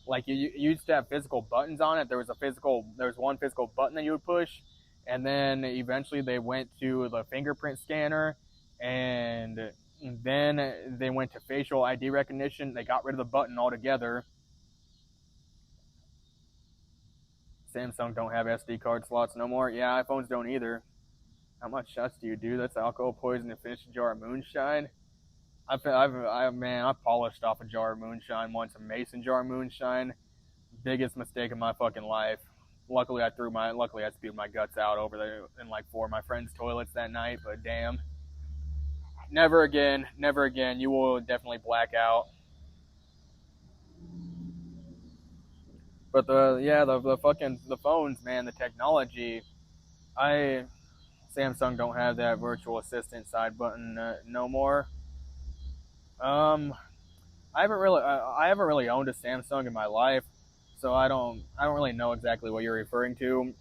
like you used to have physical buttons on it. There was one physical button that you would push, and then eventually they went to the fingerprint scanner, and then they went to facial ID recognition. They got rid of the button altogether. Samsung don't have SD card slots no more. Yeah, iPhones don't either. How much shots do you do? That's alcohol poison and finish a jar of moonshine. I've polished off a jar of moonshine once, a mason jar of moonshine. Biggest mistake of my fucking life. Luckily I spewed my guts out over there in like 4 of my friends' toilets that night, but damn. Never again. You will definitely black out. But the phones, man, the technology. Samsung don't have that virtual assistant side button no more. I haven't really owned a Samsung in my life, so I don't really know exactly what you're referring to.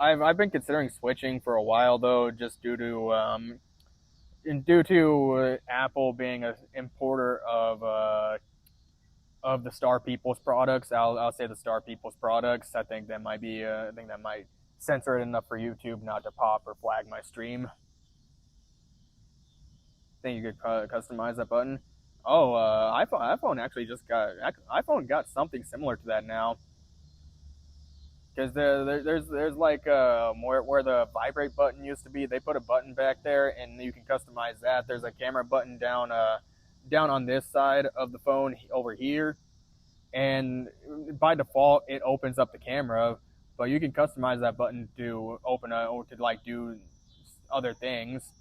I've been considering switching for a while though, just due to Apple being an importer of the Star People's products. I'll say the Star People's products. I think that might censor it enough for YouTube not to pop or flag my stream. Think you could customize that button? Oh, iPhone actually iPhone got something similar to that now. Because there's like where the vibrate button used to be, they put a button back there and you can customize that. There's a camera button down on this side of the phone over here, and by default it opens up the camera, but you can customize that button to open or to like do other things.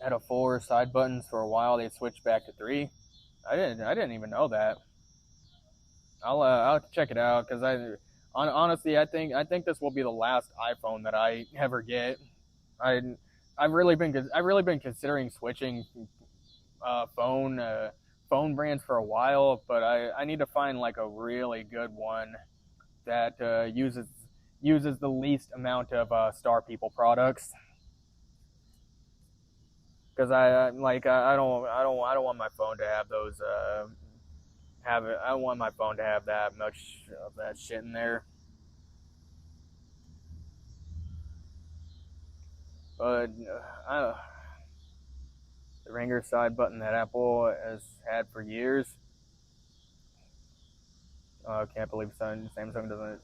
Had a 4 side buttons for a while. They switched back to 3. I didn't even know that. I'll check it out, because honestly I think this will be the last iPhone that I ever get. I've really been considering switching phone brands for a while, but I need to find like a really good one that uses the least amount of Star People products. Because I don't want my phone to have those I don't want my phone to have that much of that shit in there. But the ringer side button that Apple has had for years. I can't believe Samsung doesn't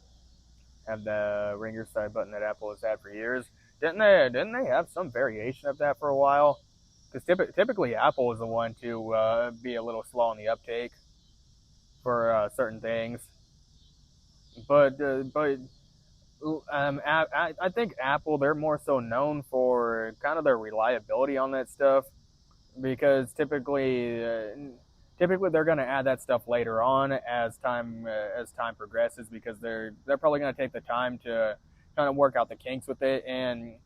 have the ringer side button that Apple has had for years. Didn't they have some variation of that for a while? Because typically Apple is the one to be a little slow on the uptake for certain things. But I think Apple, they're more so known for kind of their reliability on that stuff, because typically they're going to add that stuff later on as time progresses, because they're probably going to take the time to kind of work out the kinks with it. And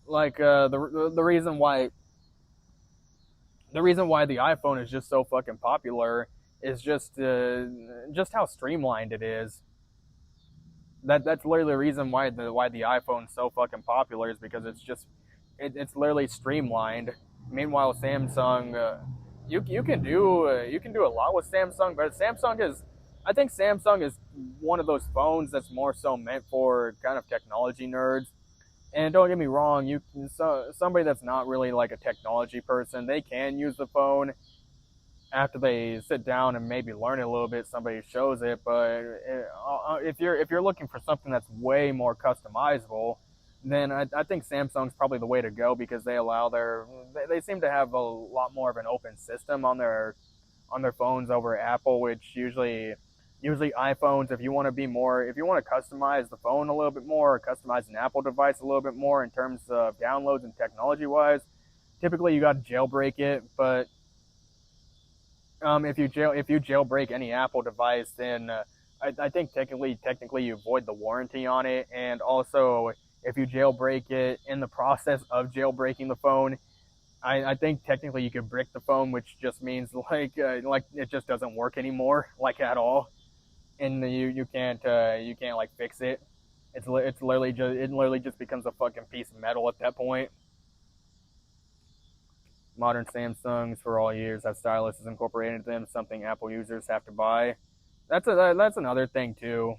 like the reason why the iPhone is just so fucking popular is just how streamlined it is. That's literally the reason why the iPhone's so fucking popular, is because it's literally streamlined. Meanwhile, Samsung, you can do a lot with Samsung, but I think Samsung is one of those phones that's more so meant for kind of technology nerds. And don't get me wrong, somebody that's not really like a technology person, they can use the phone after they sit down and maybe learn it a little bit. Somebody shows it, but if you're looking for something that's way more customizable, then I think Samsung's probably the way to go because they seem to have a lot more of an open system on their phones over Apple, which usually iPhones, if you want to customize the phone a little bit more, or customize an Apple device a little bit more in terms of downloads and technology wise, typically you got to jailbreak it. But if you jailbreak any Apple device, then I think technically you void the warranty on it, and also if you jailbreak it in the process of jailbreaking the phone, I think technically you could brick the phone, which just means like it just doesn't work anymore, like at all, and you can't like fix it. It literally just becomes a fucking piece of metal at that point. Modern Samsungs for all years have styluses incorporated into them, something Apple users have to buy. That's another thing too.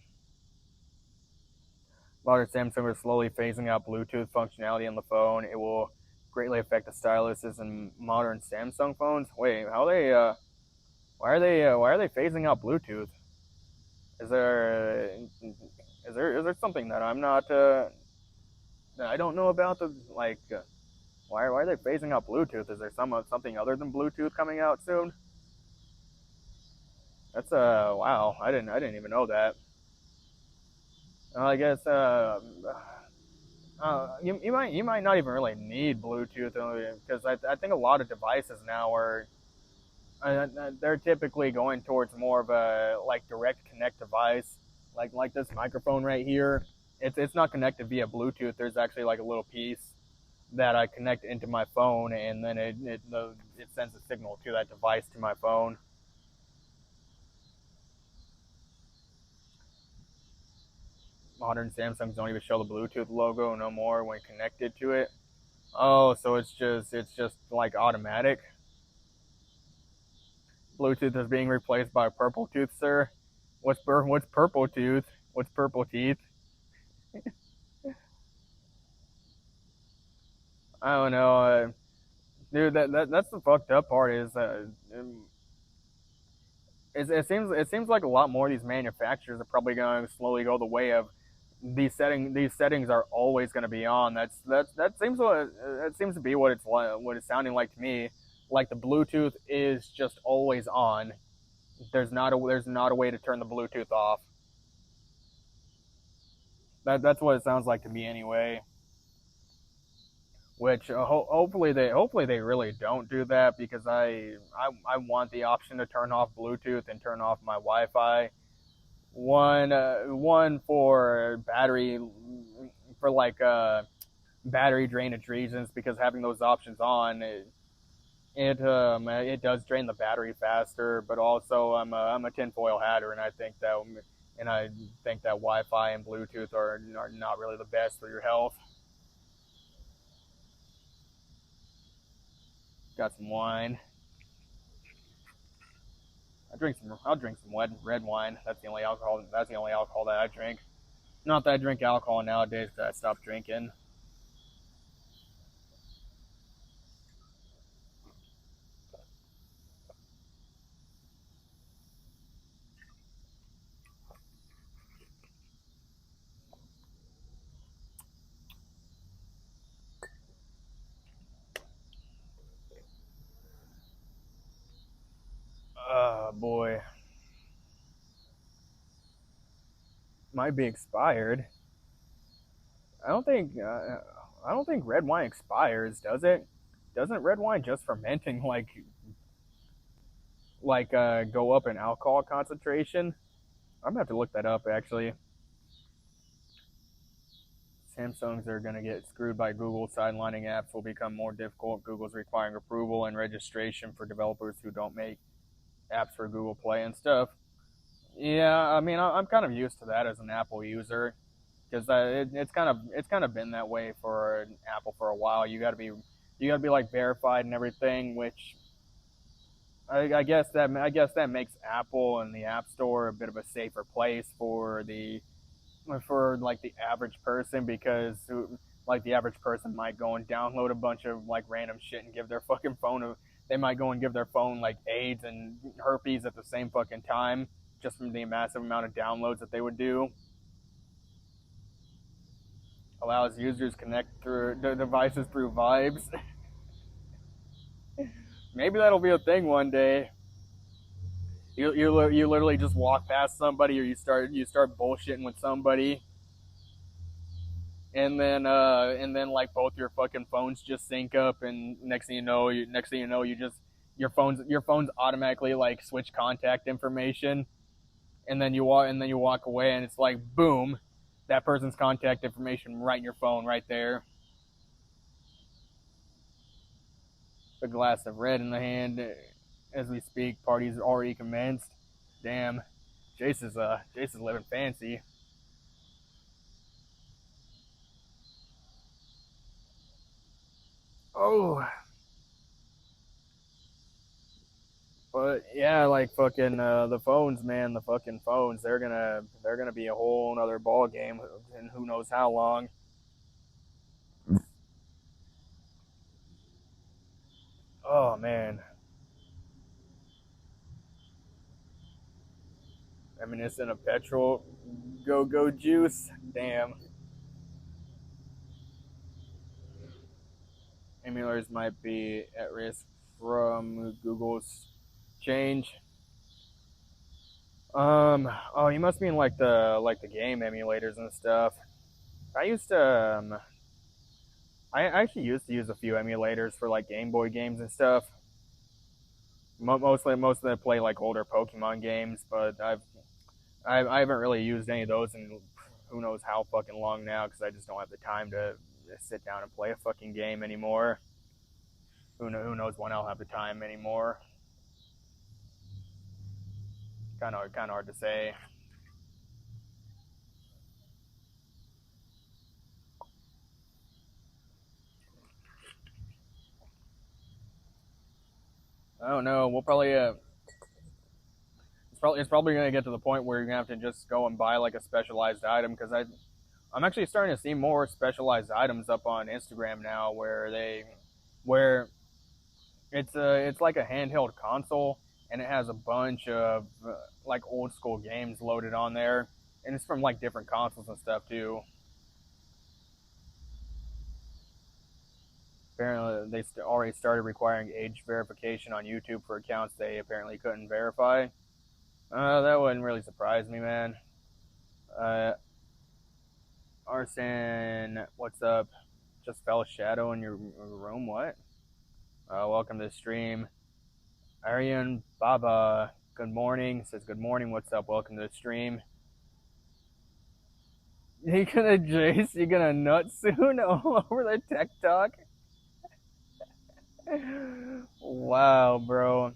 Modern Samsung are slowly phasing out Bluetooth functionality in the phone. It will greatly affect the styluses in modern Samsung phones. Wait, how they? Why are they phasing out Bluetooth? Is there is there something that I'm not that I don't know about? Why are they phasing out Bluetooth? Is there something other than Bluetooth coming out soon? That's wow. I didn't even know that. I guess you might not even really need Bluetooth because I think a lot of devices now are they're typically going towards more of a like direct connect device, like this microphone right here. It's not connected via Bluetooth. There's actually like a little piece that I connect into my phone, and then it sends a signal to that device to my phone. Modern Samsungs don't even show the Bluetooth logo no more when connected to it. Oh, so it's just like automatic. Bluetooth is being replaced by purple tooth, sir. What's purple tooth? What's purple teeth? I don't know, dude. That's the fucked up part is it seems like a lot more of these manufacturers are probably going to slowly go the way of these settings are always going to be on. That seems to be what it's sounding like to me. Like the Bluetooth is just always on. There's not a way to turn the Bluetooth off. That's what it sounds like to me anyway. Which hopefully they really don't do that because I want the option to turn off Bluetooth and turn off my Wi-Fi. One for battery for battery drainage reasons because having those options on it does drain the battery faster, but also I'm a tinfoil hatter, and I think that Wi-Fi and Bluetooth are not really the best for your health. Got some wine. I'll drink some red wine. That's the only alcohol. That's the only alcohol that I drink. Not that I drink alcohol nowadays because I stopped drinking. Oh boy, might be expired. I don't think I don't think red wine expires, does it? Doesn't red wine just fermenting go up in alcohol concentration? I'm gonna have to look that up actually. Samsungs are going to get screwed by Google. Sidelining apps will become more difficult. Google's requiring approval and registration for developers who don't make apps for Google Play and stuff. Yeah, I mean, I'm kind of used to that as an Apple user because it's kind of been that way for Apple for a while. You got to be like verified and everything, which I guess that makes Apple and the App Store a bit of a safer place for like the average person because like the average person might go and download a bunch of like random shit and give their fucking they might go and give their phone like AIDS and herpes at the same fucking time just from the massive amount of downloads that they would do. allows users connect through the devices through vibes. Maybe that'll be a thing one day. You literally just walk past somebody, or you start bullshitting with somebody, and then like both your fucking phones just sync up, and next thing you know, you just your phones automatically like switch contact information, and then you walk away, and it's like boom, that person's contact information right in your phone right there. A glass of red in the hand as we speak. Party's already commenced. Damn, Jace is living fancy. Oh, but yeah, like fucking the phones, man. The fucking phones. They're gonna be a whole other ball game, and who knows how long. Oh man, reminiscent of petrol. Go juice. Damn. Emulators might be at risk from Google's change. Oh, you must mean like the game emulators and stuff. I used to. I actually used to use a few emulators for like Game Boy games and stuff. Most of them play like older Pokemon games, but I haven't really used any of those in who knows how fucking long now, because I just don't have the time to sit down and play a fucking game anymore. Who knows when I'll have the time anymore? Kind of hard to say. I don't know. We'll probably it's probably gonna get to the point where you're gonna have to just go and buy like a specialized item, because I'm actually starting to see more specialized items up on Instagram now, where it's like a handheld console, and it has a bunch of like old school games loaded on there, and it's from like different consoles and stuff too. Apparently, they already started requiring age verification on YouTube for accounts they apparently couldn't verify. That wouldn't really surprise me, man. Uh, Arson, what's up? Just fell a shadow in your room. What? Welcome to the stream. Aryan Baba, good morning. Says good morning. What's up? Welcome to the stream. You gonna Jace? You gonna nut soon all over the tech talk? Wow, bro.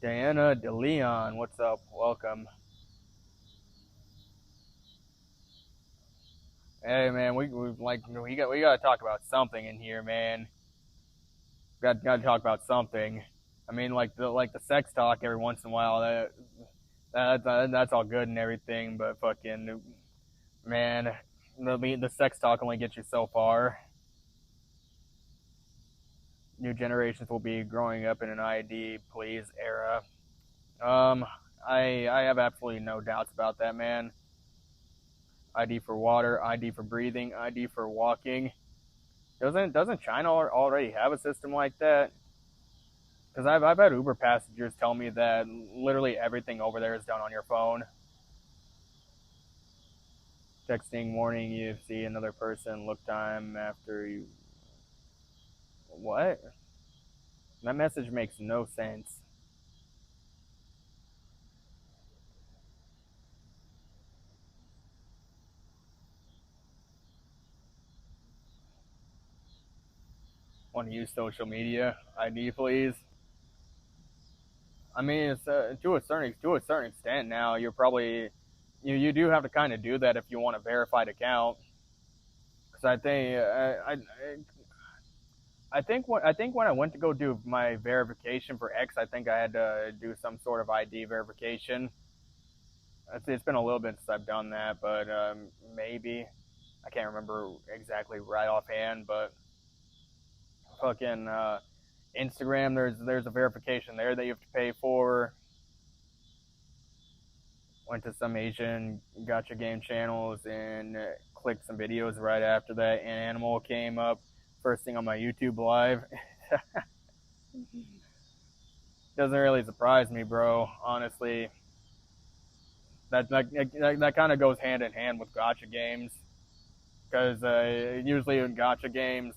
Diana DeLeon, what's up? Welcome. Hey man, we gotta talk about something in here, man. Got to talk about something. I mean, like the sex talk every once in a while. That's all good and everything, but fucking man, the sex talk only gets you so far. New generations will be growing up in an ID please era. Um, I have absolutely no doubts about that, man. ID for water, ID for breathing, ID for walking. Doesn't China already have a system like that? Because I've had Uber passengers tell me that literally everything over there is done on your phone. Texting warning you see another person, look time after you. What? That message makes no sense. Want to use social media ID, please? I mean, it's to a certain extent now. You're probably you do have to kind of do that if you want a verified account. Because I think when I went to go do my verification for X, I think I had to do some sort of ID verification. It's been a little bit since I've done that, but maybe I can't remember exactly right offhand. But fucking Instagram, there's a verification there that you have to pay for. Went to some Asian gotcha game channels in clicked some videos right after that, and Animal came up first thing on my YouTube live. Doesn't really surprise me, bro. Honestly, that kind of goes hand in hand with gacha games, because usually in gacha games,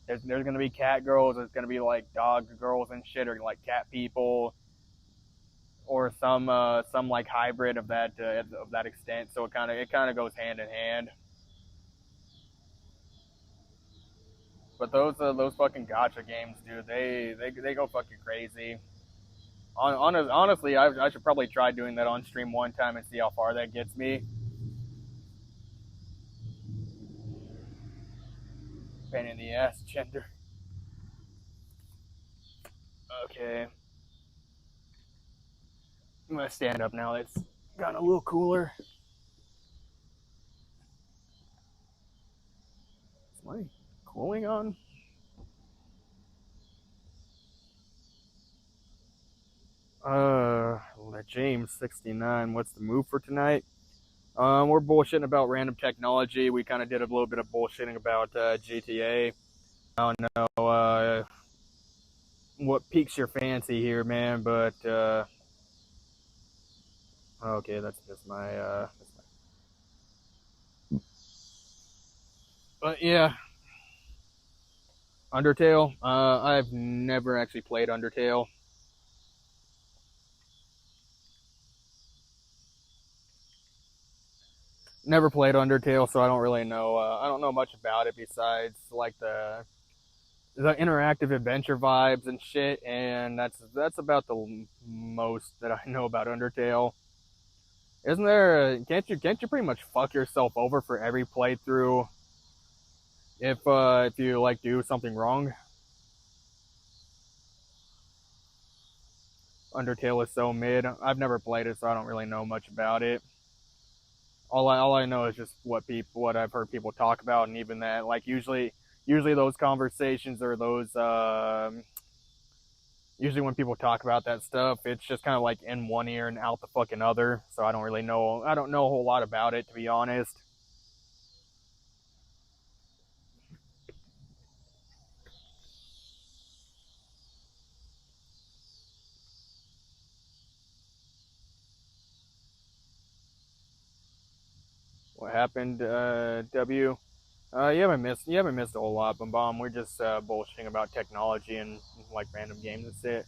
there's gonna be cat girls, there's gonna be like dog girls and shit, or like cat people, or some like hybrid of that extent. So it kind of goes hand in hand. But those fucking gacha games, dude, they go fucking crazy. Honestly, I should probably try doing that on stream one time and see how far that gets me. Pain in the ass, gender. Okay. I'm gonna stand up now. It's gotten a little cooler. Is my cooling on? James 69. What's the move for tonight? We're bullshitting about random technology. We kind of did a little bit of bullshitting about GTA. I don't know what piques your fancy here, man, but okay, that's just my. But yeah, Undertale. I've never actually played Undertale. Never played Undertale, so I don't really know. I don't know much about it besides like the interactive adventure vibes and shit, and that's about the most that I know about Undertale. Isn't there? Can't you pretty much fuck yourself over for every playthrough if you like do something wrong? Undertale is so mid. I've never played it, so I don't really know much about it. All I know is just what I've heard people talk about, and even that, like usually those conversations or those usually when people talk about that stuff, it's just kind of like in one ear and out the fucking other. So I don't know a whole lot about it, to be honest. What happened, W? You haven't missed a whole lot, Bomb. We're just bullshitting about technology and like random games. That's it.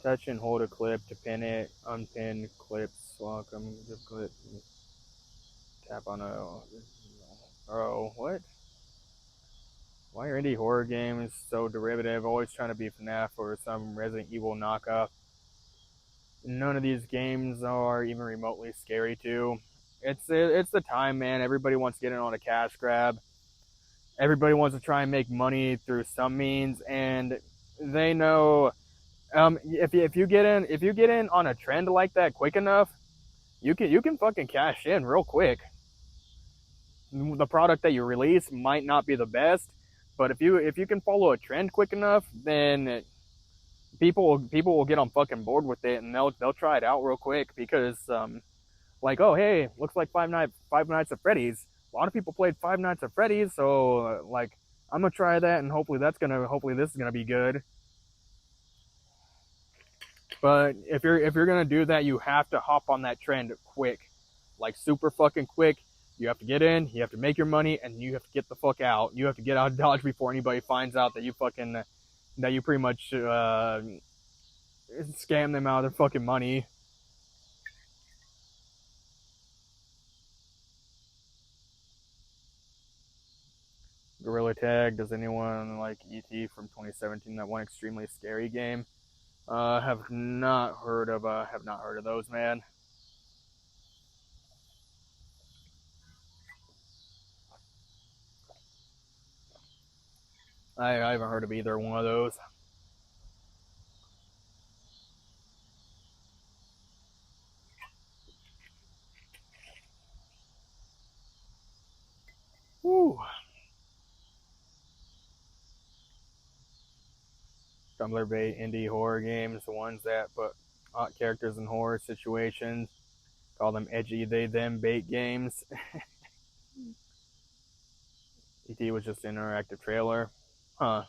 Touch and hold a clip to pin it, unpin clips, welcome, zip clip, tap on a. Oh, what? Why are indie horror games so derivative? Always trying to be FNAF or some Resident Evil knockoff. None of these games are even remotely scary too. It's the time, man. Everybody wants to get in on a cash grab. Everybody wants to try and make money through some means, and they know if you get in on a trend like that quick enough, you can fucking cash in real quick. The product that you release might not be the best, but if you can follow a trend quick enough, then people will get on fucking board with it, and they'll try it out real quick because like, oh hey, looks like Five Nights at Freddy's. A lot of people played Five Nights at Freddy's, so like I'm gonna try that, and hopefully this is gonna be good. But if you're gonna do that, you have to hop on that trend quick, like super fucking quick. You have to get in, you have to make your money, and you have to get the fuck out. You have to get out of Dodge before anybody finds out that you pretty much scam them out of their fucking money. Gorilla Tag. Does anyone like ET from 2017? That one extremely scary game. Have not heard of those, man. I haven't heard of either one of those. Woo. Tumblr bait indie horror games, the ones that put hot characters in horror situations. Call them edgy they them bait games. ET was just an interactive trailer. Huh.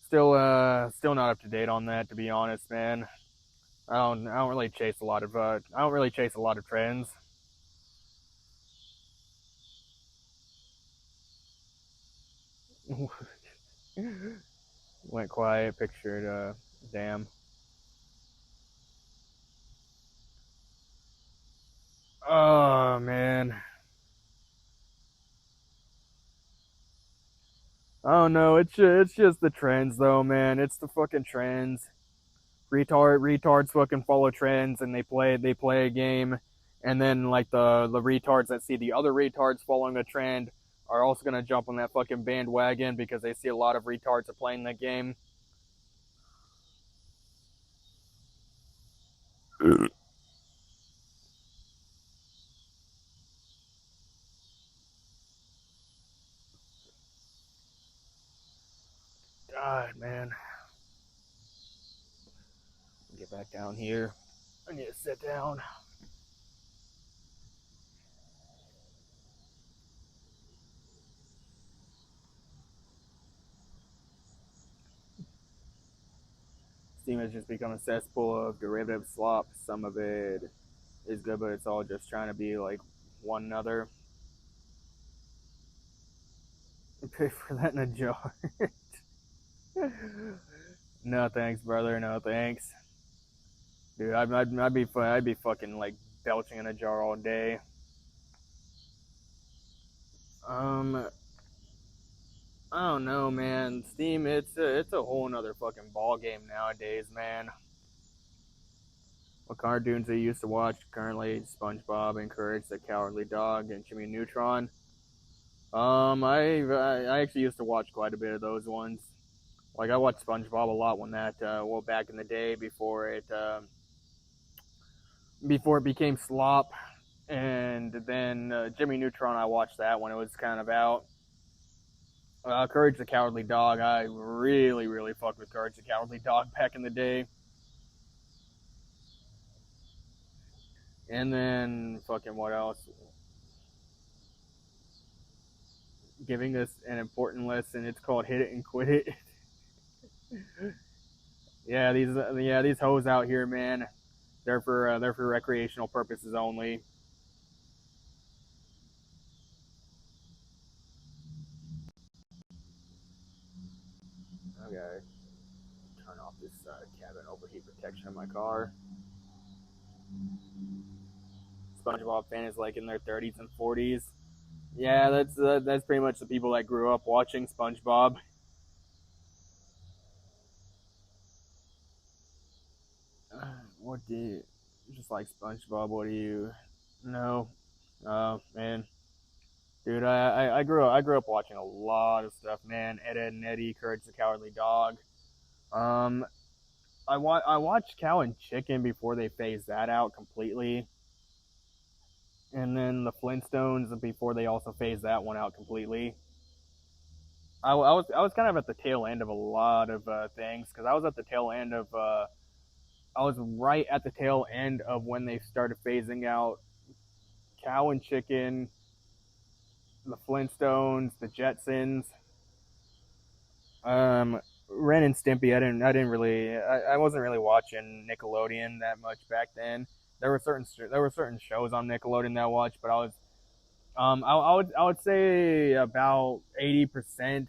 Still not up to date on that, to be honest, man. I don't really chase a lot of trends. Went quiet, pictured damn. Oh man. I don't know. It's just the trends though, man. It's the fucking trends. Retards fucking follow trends and they play a game, and then like the retards that see the other retards following a trend are also gonna jump on that fucking bandwagon because they see a lot of retards are playing that game. God, man. Get back down here. I need to sit down. Steam has just become a cesspool of derivative slop. Some of it is good, but it's all just trying to be like one another. Pay for that in a jar. No thanks, brother. No thanks, dude. I'd be fucking like belching in a jar all day. I don't know, man. Steam, it's a whole nother fucking ball game nowadays, man. What cartoons I used to watch currently: SpongeBob and Courage the Cowardly Dog and Jimmy Neutron. I actually used to watch quite a bit of those ones. Like I watched SpongeBob a lot when that well back in the day before it became slop, and then Jimmy Neutron I watched that when it was kind of out. Courage the Cowardly Dog, I really fucked with Courage the Cowardly Dog back in the day. And then fucking what else? Giving us an important lesson. It's called Hit It and Quit It. These hoes out here, man. They're for recreational purposes only. Okay, turn off this cabin overheat protection in my car. SpongeBob fan is like in their 30s and 40s. Yeah, that's pretty much the people that grew up watching SpongeBob. What do you just like SpongeBob? What do you know? Oh man, dude, I grew up watching a lot of stuff, man. Ed, Ed and Eddie, Courage the Cowardly Dog. Um, I watched Cow and Chicken before they phased that out completely, and then the Flintstones before they also phased that one out completely. I was kind of at the tail end of a lot of things because I was at the tail end of I was right at the tail end of when they started phasing out Cow and Chicken, the Flintstones, the Jetsons, Ren and Stimpy. I didn't really I wasn't really watching Nickelodeon that much back then. There were certain shows on Nickelodeon that I watched, but I would say about 80%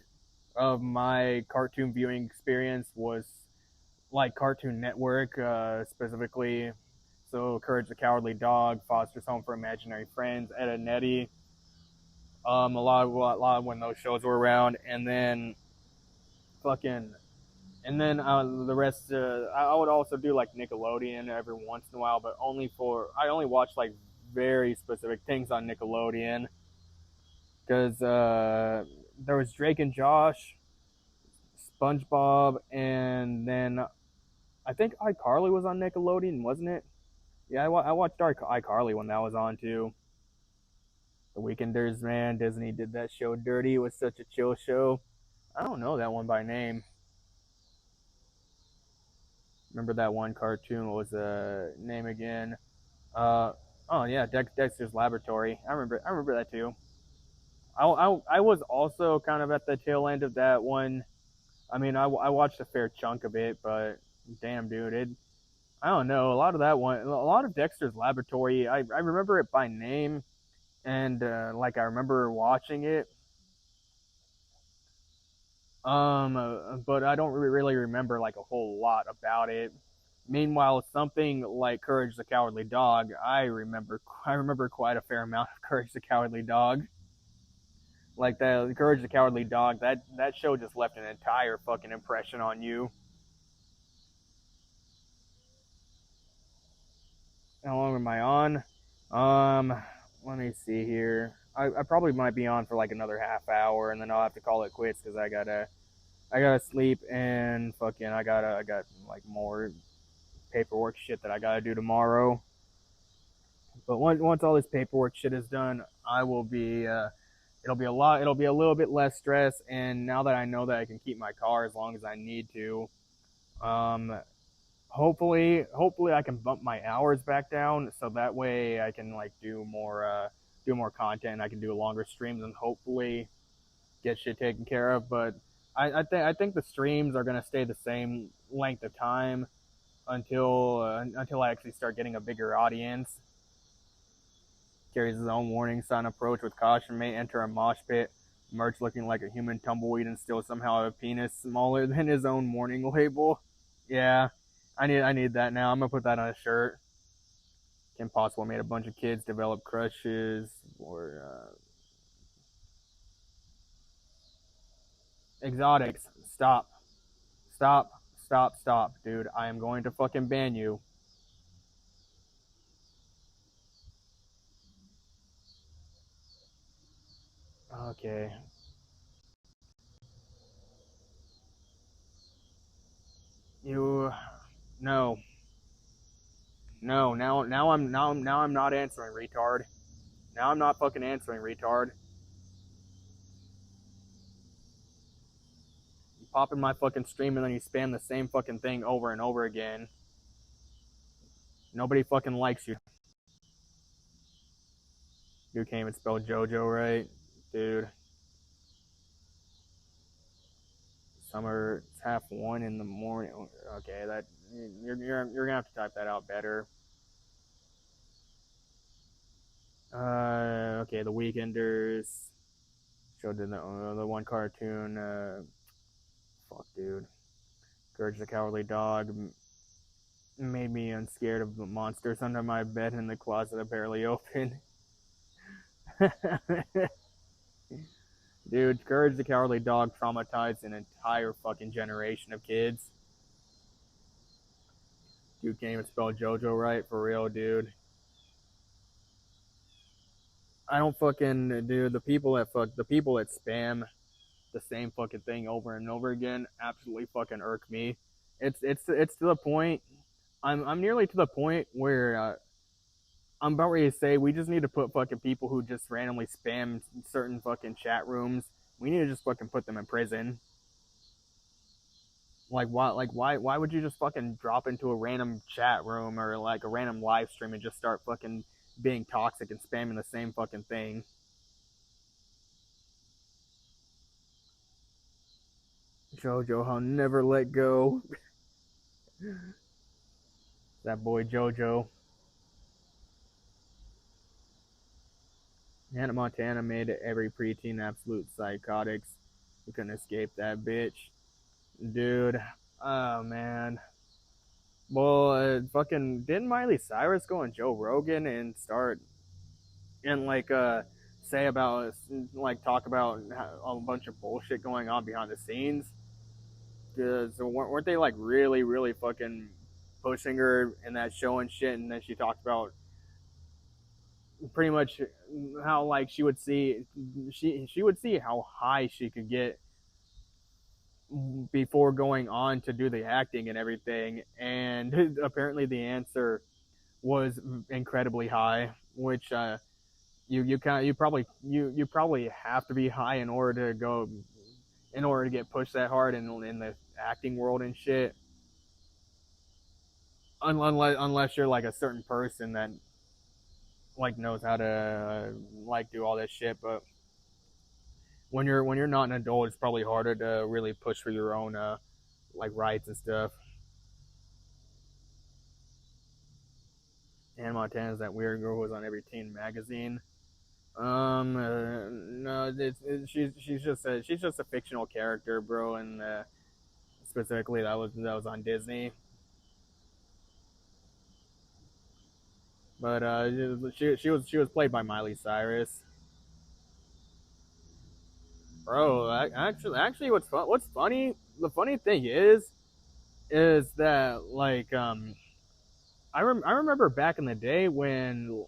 of my cartoon viewing experience was like Cartoon Network, specifically. So Courage the Cowardly Dog, Foster's Home for Imaginary Friends, Ed and Eddie. A lot when those shows were around, and then fucking, and then the rest. I would also do like Nickelodeon every once in a while, but I only watch like very specific things on Nickelodeon because there was Drake and Josh, SpongeBob, and then I think iCarly was on Nickelodeon, wasn't it? Yeah, I watched iCarly when that was on too. The Weekenders, man, Disney did that show dirty. It was such a chill show. I don't know that one by name. Remember that one cartoon? What was the name again? Uh, oh yeah, Dexter's Laboratory. I remember that too. I was also kind of at the tail end of that one. I mean, I watched a fair chunk of it, but damn, dude, I don't know. A lot of that one, a lot of Dexter's Laboratory. I remember it by name, and like I remember watching it. But I don't really remember like a whole lot about it. Meanwhile, something like Courage the Cowardly Dog, I remember quite a fair amount of Courage the Cowardly Dog. Like the Courage the Cowardly Dog, that show just left an entire fucking impression on you. How long am I on? Let me see here. I probably might be on for like another half hour, and then I'll have to call it quits because I gotta sleep and fucking I got like more paperwork shit that I gotta do tomorrow. But once all this paperwork shit is done, I will be it'll be a little bit less stress. And now that I know that I can keep my car as long as I need to, um, hopefully I can bump my hours back down so that way I can like do more content. I can do longer streams and hopefully get shit taken care of. But I think the streams are gonna stay the same length of time until I actually start getting a bigger audience. Carries his own warning sign. Approach with caution. May enter a mosh pit. Merch looking like a human tumbleweed and still somehow a penis smaller than his own warning label. Yeah, I need that now. I'm gonna put that on a shirt. Kim Possible made a bunch of kids develop crushes or exotics. Stop, stop, dude. I am going to fucking ban you. Okay. You no. No, now I'm not answering, retard. Now I'm not fucking answering, retard. You pop in my fucking stream and then you spam the same fucking thing over and over again. Nobody fucking likes you. You can't even spell JoJo right, dude. Summer, it's 1:30 in the morning. Okay, that you're gonna have to type that out better. Okay, the Weekenders showed the one cartoon. Fuck, dude. Courage the Cowardly Dog made me unscared of the monsters under my bed in the closet I barely open. Dude, Courage the Cowardly Dog traumatized an entire fucking generation of kids. Dude can't even spell JoJo right, for real, dude. I don't fucking, dude. The people that spam the same fucking thing over and over again absolutely fucking irk me. It's to the point. I'm nearly to the point where I'm about ready to say we just need to put fucking people who just randomly spam certain fucking chat rooms. We need to just fucking put them in prison. Like why? Why would you just fucking drop into a random chat room or like a random live stream and just start fucking being toxic and spamming the same fucking thing? Jojo, I'll never let go. That boy Jojo. Hannah Montana made every preteen absolute psychotics. You couldn't escape that bitch. Dude. Oh, man. Well, fucking, didn't Miley Cyrus go on Joe Rogan and start, and like, say about, like, talk about a bunch of bullshit going on behind the scenes? Because weren't they, like, really fucking pushing her in that show and shit? And then she talked about pretty much how like she would see how high she could get before going on to do the acting and everything, and apparently the answer was incredibly high, which you probably have to be high in order to go in order to get pushed that hard in the acting world and shit, unless you're like a certain person that like knows how to like do all this shit, but when you're not an adult, it's probably harder to really push for your own like rights and stuff. Hannah Montana is that weird girl who was on every teen magazine. No, she's just a fictional character, bro, and specifically that was on Disney. But she was played by Miley Cyrus. Bro, actually, what's funny? The funny thing is that like I remember back in the day when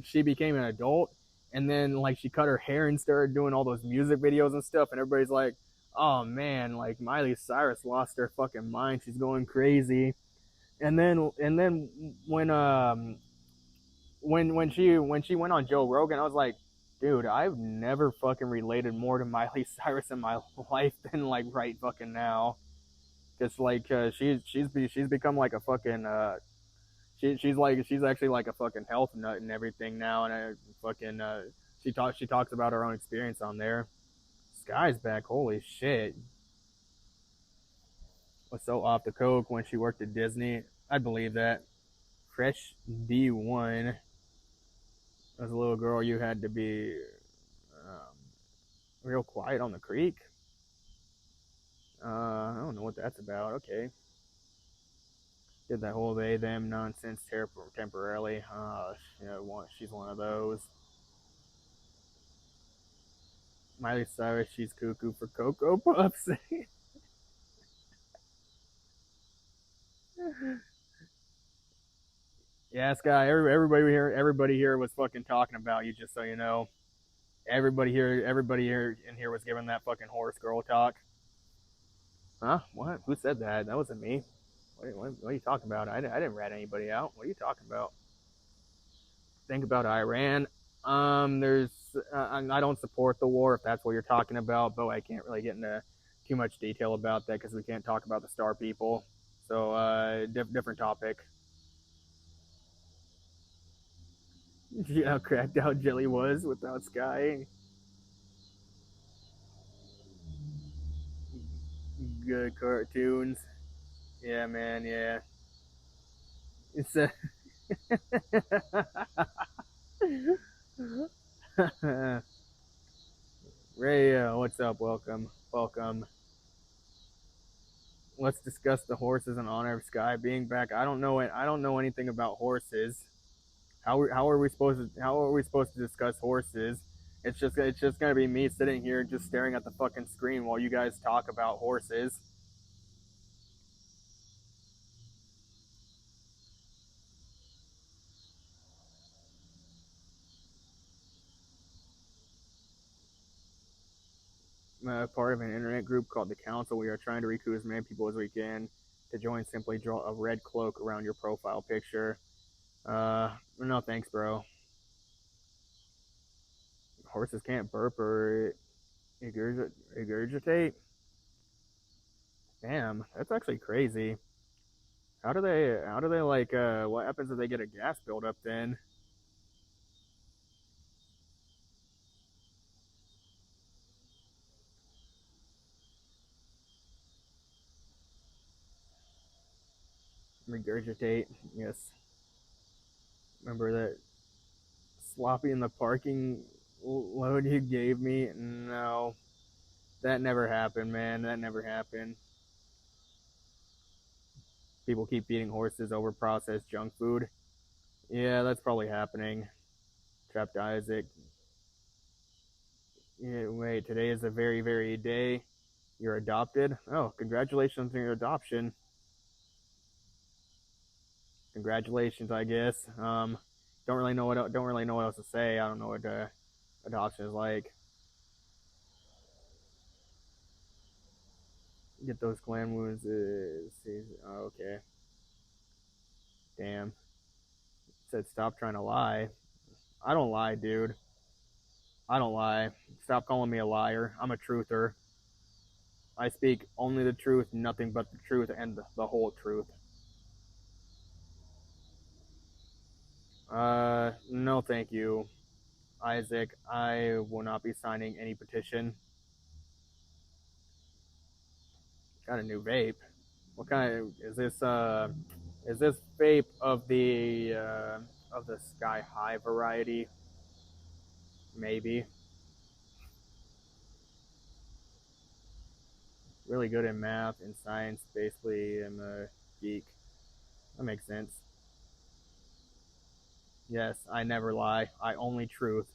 she became an adult, and then like she cut her hair and started doing all those music videos and stuff, and everybody's like, oh man, like Miley Cyrus lost her fucking mind, she's going crazy. And then when she went on Joe Rogan, I was like, dude, I've never fucking related more to Miley Cyrus in my life than like right fucking now. Just like she's become like a fucking she's actually like a fucking health nut and everything now, and I fucking she talks about her own experience on there. Sky's back, holy shit. Was so off the coke when she worked at Disney. I believe that. Fresh D1. As a little girl, you had to be um, real quiet on the creek. I don't know what that's about. Okay. Did that whole they them nonsense temporarily. She's one of those. Miley Cyrus, she's cuckoo for Cocoa Puffs. Yeah, Sky. Everybody here was fucking talking about you. Just so you know, everybody here in here was giving that fucking horse girl talk. Huh? What? Who said that? That wasn't me. What are you talking about? I didn't rat anybody out. What are you talking about? Think about Iran. There's I don't support the war if that's what you're talking about, but I can't really get into too much detail about that because we can't talk about the Star People. So different topic. Yeah, how cracked out Jelly was without Sky. Good cartoons. Yeah, man. Yeah. It's a Ray. What's up? Welcome. Welcome. Let's discuss the horses in honor of Sky being back. I don't know it. I don't know anything about horses. How are we supposed to discuss horses? It's just gonna be me sitting here just staring at the fucking screen while you guys talk about horses. I'm part of an internet group called the Council. We are trying to recruit as many people as we can to join. Simply draw a red cloak around your profile picture. No thanks, bro. Horses can't burp or regurgitate. Damn, that's actually crazy. How do they like what happens if they get a gas buildup then? Regurgitate. Yes. Remember that sloppy in the parking load you gave me? No. That never happened, man. That never happened. People keep feeding horses over processed junk food. Yeah, that's probably happening. Trapped Isaac. Yeah, wait, today is a very, very day. You're adopted. Oh, congratulations on your adoption. Congratulations, I guess. Don't really know what else to say. I don't know what adoption is like. Get those gland wounds. Oh, okay. Damn. It said stop trying to lie. I don't lie, dude. I don't lie. Stop calling me a liar. I'm a truther. I speak only the truth, nothing but the truth, and the whole truth. No, thank you, Isaac. I will not be signing any petition. Got a new vape. What kind of is this? Is this vape of the Sky High variety? Maybe. Really good in math and science. Basically, I'm a geek. That makes sense. Yes, I never lie. I only truth.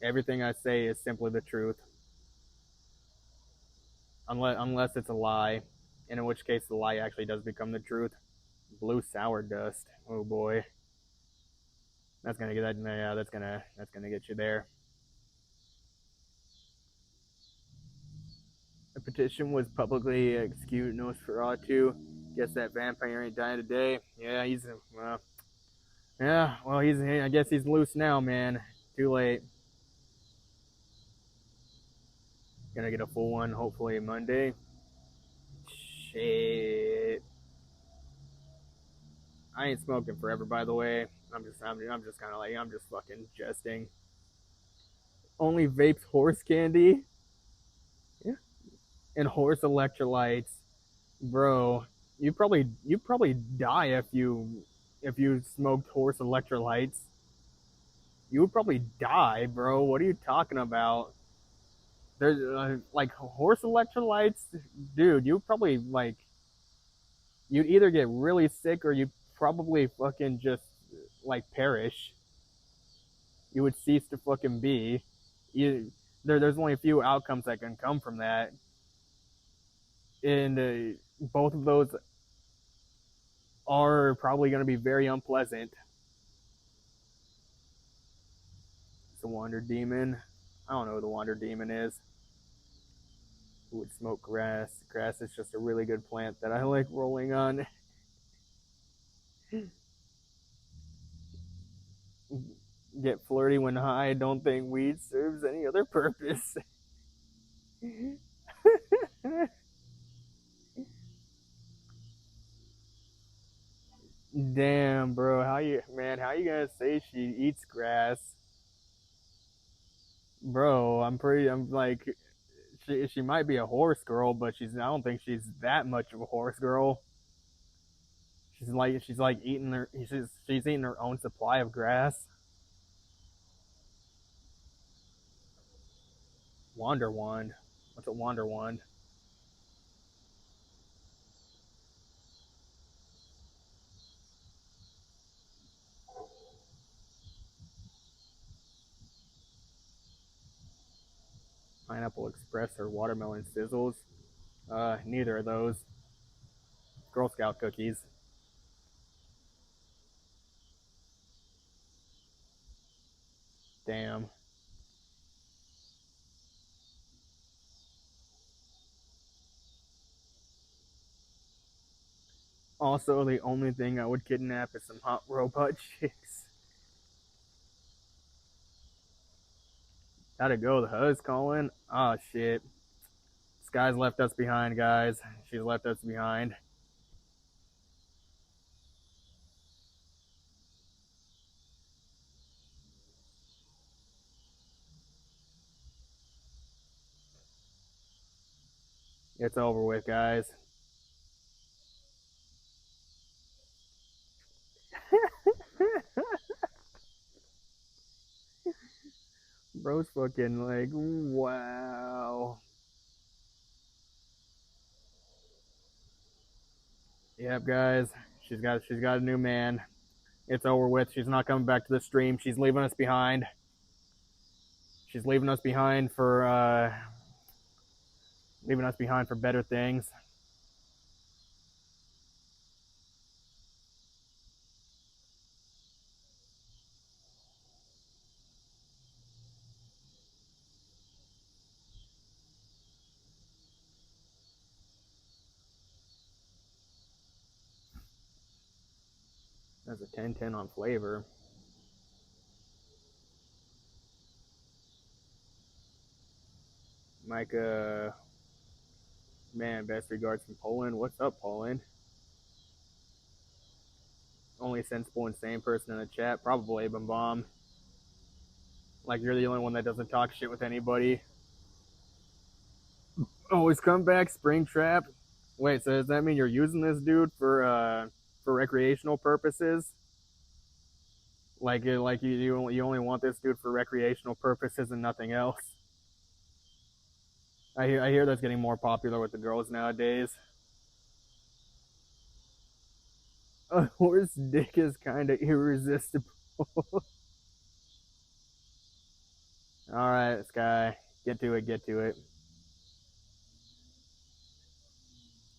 Everything I say is simply the truth, unless it's a lie, and in which case the lie actually does become the truth. Blue sour dust. Oh boy, that's gonna get that. Yeah, that's gonna get you there. The petition was publicly execute Nosferatu. Guess that vampire ain't dying today. Yeah, he's well. Yeah, well, he's. I guess he's loose now, man. Too late. Gonna get a full one hopefully Monday. Shit. I ain't smoking forever, by the way. I'm just kind of like, I'm just fucking jesting. Only vapes horse candy. Yeah. And horse electrolytes, bro. You probably die if you smoked horse electrolytes. You would probably die, bro. What are you talking about? There's like horse electrolytes, dude. You probably like you'd either get really sick or you'd probably fucking just like perish. You would cease to fucking be. There's only a few outcomes that can come from that, and both of those are probably going to be very unpleasant. It's a wander demon. I don't know who the wander demon is. Who would smoke grass? Grass is just a really good plant that I like rolling on. Get flirty when high. Don't think weed serves any other purpose. Damn, bro. How you gonna say she eats grass? Bro, I'm like, she might be a horse girl, but I don't think she's that much of a horse girl. She's like she's eating her own supply of grass. Wander wand. What's a wander wand? Pineapple Express or watermelon sizzles? Neither of those. Girl Scout cookies. Damn. Also, the only thing I would kidnap is some hot robot chicks. Gotta go. The HUD's calling. Oh shit. Sky's left us behind, guys. She's left us behind. It's over with, guys. Bro's fucking like, wow. Yep, guys. She's got a new man. It's over with. She's not coming back to the stream. She's leaving us behind. She's leaving us behind for better things. That's a 10-10 on flavor. Micah, man, best regards from Poland. What's up, Poland? Only sensible, insane person in the chat, probably Abim Bomb. Like, you're the only one that doesn't talk shit with anybody. Always come back, Springtrap. Wait, so does that mean you're using this dude for recreational purposes? Like you only want this dude for recreational purposes and nothing else? I hear that's getting more popular with the girls nowadays. A horse dick is kind of irresistible. All right, Sky, get to it. Get to it.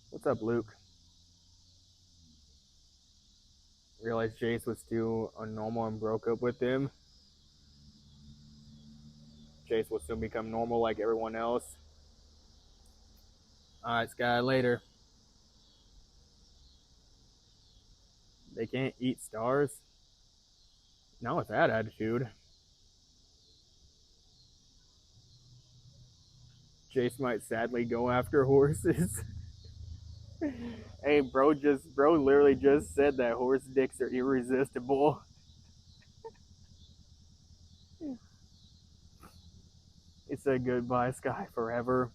What's up, Luke? Realized Jace was too normal and broke up with him. Jace will soon become normal like everyone else. All right, Sky, later. They can't eat stars? Not with that attitude. Jace might sadly go after horses. Hey, bro literally just said that horse dicks are irresistible. He said goodbye, Sky, forever.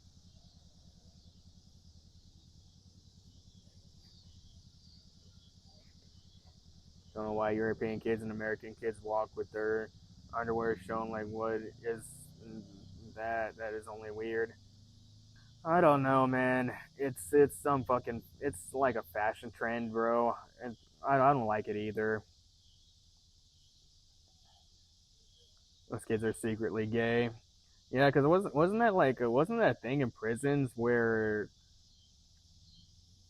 Don't know why European kids and American kids walk with their underwear showing. Like, what is that? That is only weird. I don't know, man. It's some fucking, it's like a fashion trend, bro. And I don't like it either. Those kids are secretly gay. Yeah, because wasn't that like wasn't that thing in prisons where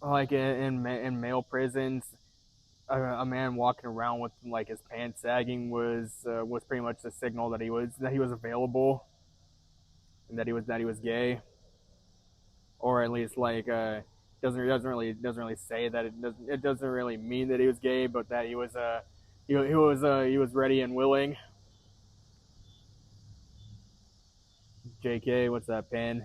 like in male prisons, a man walking around with like his pants sagging was pretty much the signal that he was available and that he was gay, or at least like doesn't really say that it doesn't really mean that he was gay, but that he was ready and willing. JK, what's that, Pen?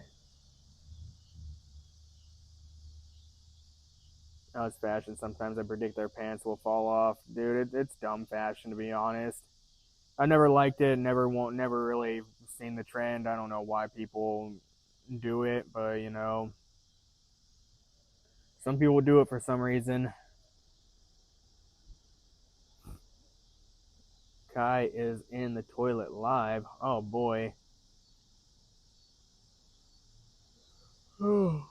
Oh, it's fashion. Sometimes I predict their pants will fall off. Dude, it's dumb fashion, to be honest. I never liked it. Never really seen the trend. I don't know why people do it, but you know, some people do it for some reason. Kai is in the toilet live. Oh boy. Was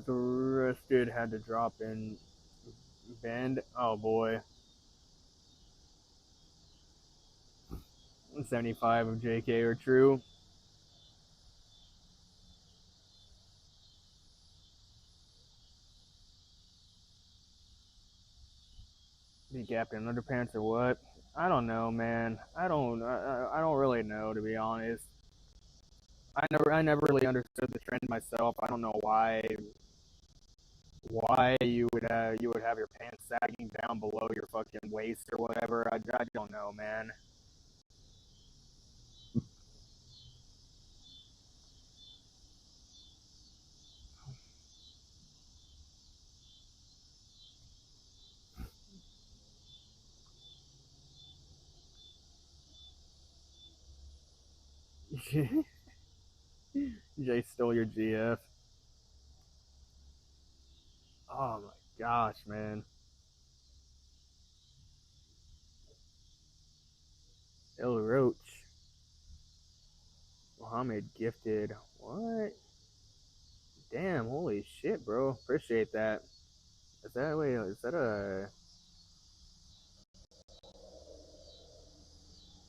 arrested, had to drop in Bend. Oh boy. 75 of JK are true. Be gapped in underpants or what? I don't know, man. I don't really know, to be honest. I never really understood the trend myself. I don't know why you would have your pants sagging down below your fucking waist or whatever. I don't know, man. Jay stole your GF. Oh my gosh, man. El Roach. Mohammed gifted. What? Damn, holy shit, bro. Appreciate that. Is that a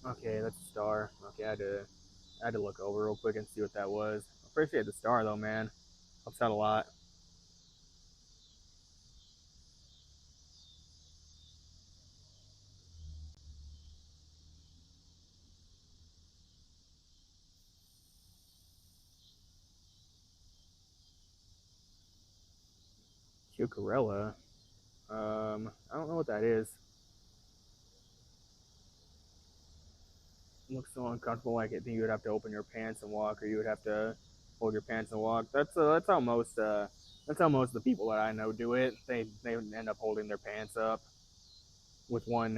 okay, that's a star. Okay, I had to look over real quick and see what that was. Appreciate the star though, man. Helps out a lot. Cucarella. I don't know what that is. It looks so uncomfortable. Like I think you would have to open your pants and walk, or you would have to hold your pants and walk. That's how most That's how most of the people that I know do it. They end up holding their pants up with one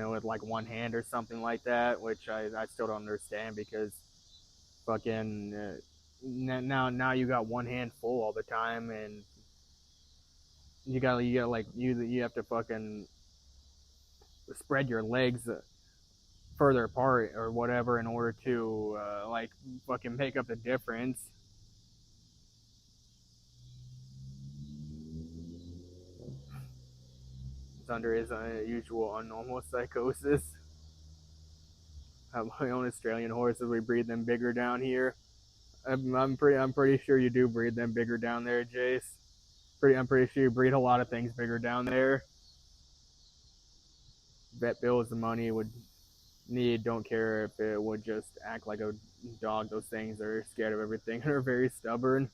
hand or something like that, which I still don't understand because fucking now you got one hand full all the time, and you gotta like you have to fucking spread your legs further apart or whatever in order to like fucking make up the difference. It's under his usual unnormal psychosis. I have my own Australian horses. We breed them bigger down here. I'm pretty sure you do breed them bigger down there, Jace. I'm pretty sure you breed a lot of things bigger down there. Vet bills, the money it would need. Don't care if it would just act like a dog. Those things are scared of everything and are very stubborn.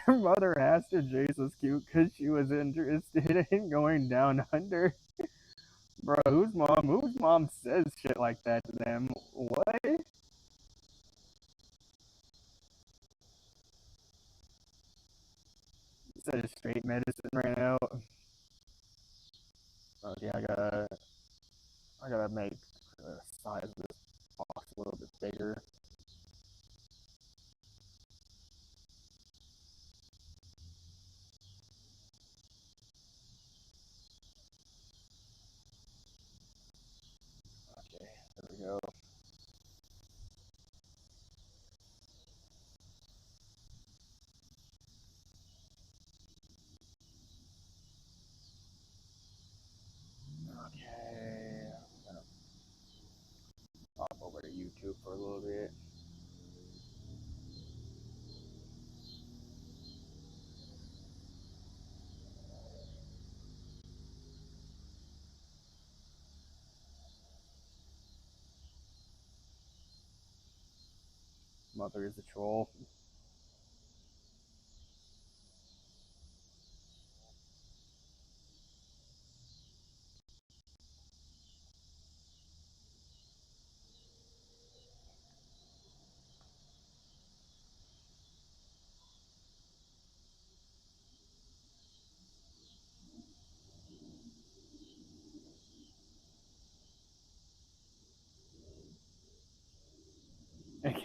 Your mother asked if Jace was cute because she was interested in going down under. Bro, whose mom says shit like that to them? What? Said straight medicine right now. Okay, I gotta make the size of this box a little bit bigger. Okay, there we go. Okay, I'm gonna pop over to YouTube for a little bit. Mother is a troll.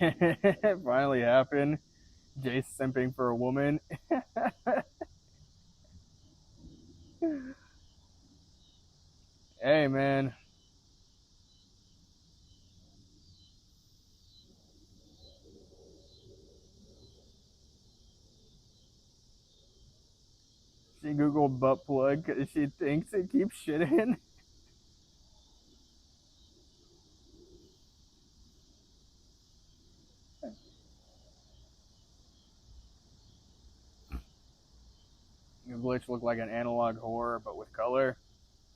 It finally happened. Jace simping for a woman. Hey, man. She googled butt plug because she thinks it keeps shitting. Glitch look like an analog horror but with color.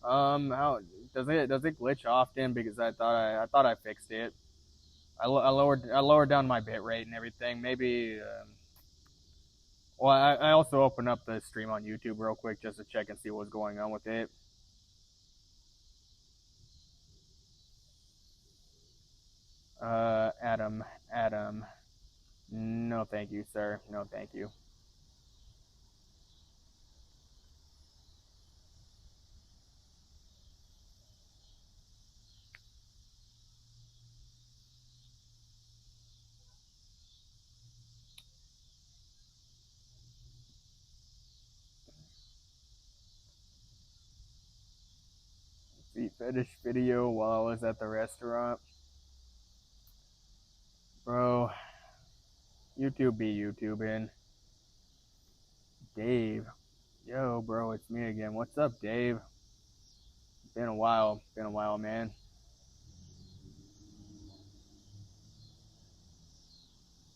How does it glitch often? Because I thought I fixed it. I lowered down my bit rate and everything. Maybe. Well, I also opened up the stream on YouTube real quick just to check and see what's going on with it. Adam. No, thank you, sir. No, thank you. Feet fetish video while I was at the restaurant. Bro, YouTube be YouTubing. Dave. Yo, bro, it's me again. What's up, Dave? Been a while. Been a while, man.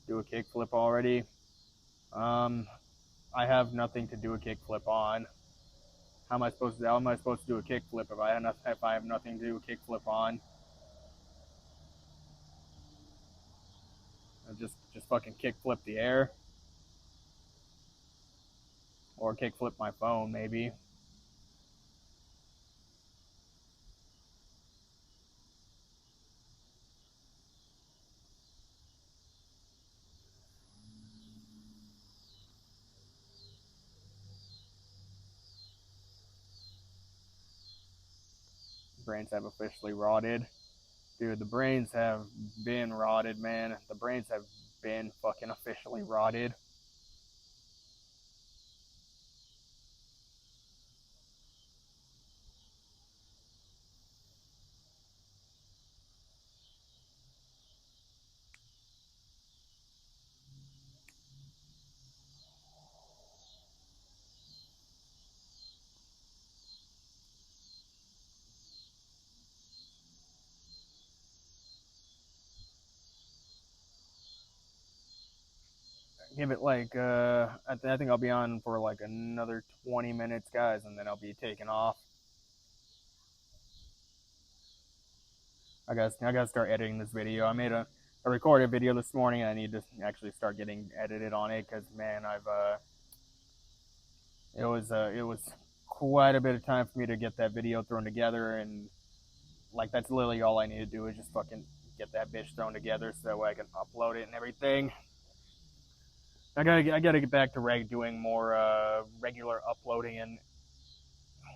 Do a kickflip already? I have nothing to do a kickflip on. How am I supposed to do a kickflip if I have nothing to do a kickflip on? I'll just fucking kickflip the air. Or kickflip my phone, maybe. brains have officially rotted. Dude, the brains have been rotted, man. The brains have been fucking officially rotted. Give it like I think I'll be on for like another 20 minutes, guys, and then I'll be taking off. I gotta start editing this video. I recorded video this morning, and I need to actually start getting edited on it, because man, it was quite a bit of time for me to get that video thrown together, and like that's literally all I need to do is just fucking get that bitch thrown together so that way I can upload it and everything. I gotta get back to doing more regular uploading and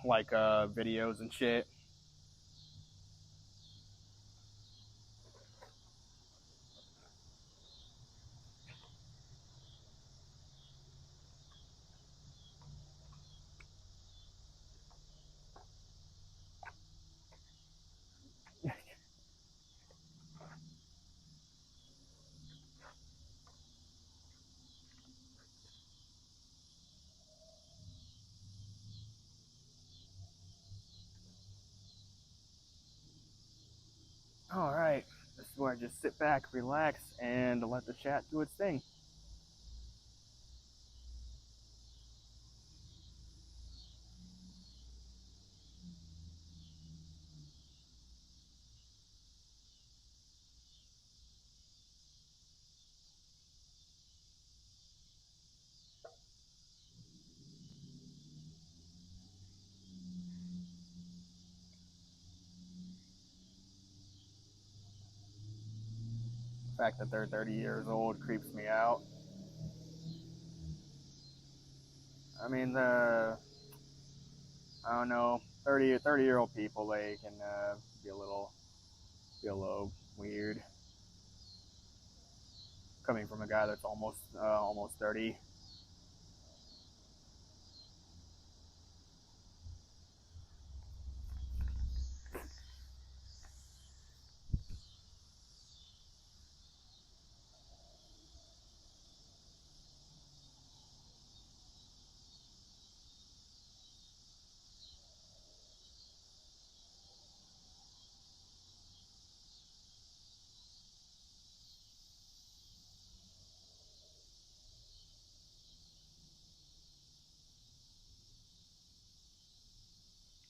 like videos and shit. All right, this is where I just sit back, relax, and let the chat do its thing. The fact that they're 30 years old creeps me out. I mean, I don't know, 30-year-old people, they can be a little weird. Coming from a guy that's almost 30.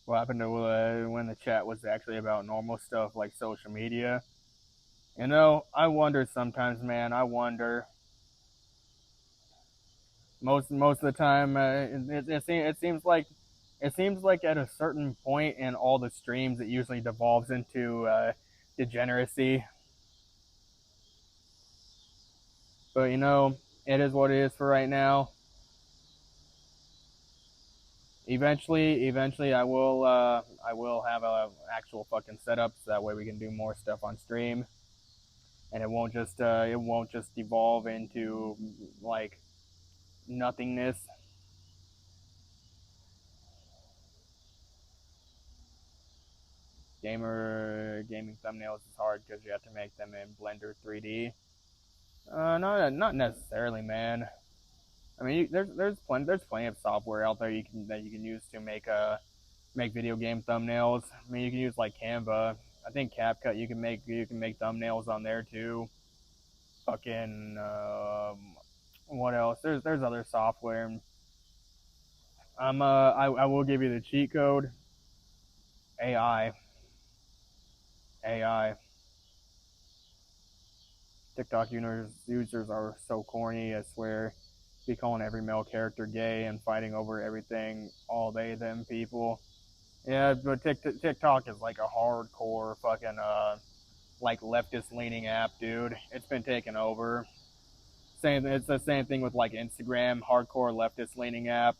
What happened to when the chat was actually about normal stuff like social media? You know, I wonder sometimes, man. I wonder. Most of the time, it seems like at a certain point in all the streams, it usually devolves into degeneracy. But you know, it is what it is for right now. Eventually, I will have a actual fucking setup so that way we can do more stuff on stream, and it won't just devolve into like nothingness. Gaming thumbnails is hard because you have to make them in Blender 3D. Not necessarily, man. I mean, there's plenty of software out there that you can use to make video game thumbnails. I mean, you can use like Canva. I think CapCut you can make thumbnails on there too. Fucking what else? There's other software. I will give you the cheat code. AI. TikTok users are so corny. I swear. Be calling every male character gay and fighting over everything, all they, them people. Yeah, but TikTok is like a hardcore fucking like leftist leaning app, dude. It's been taken over. It's the same thing with like Instagram, hardcore leftist leaning app.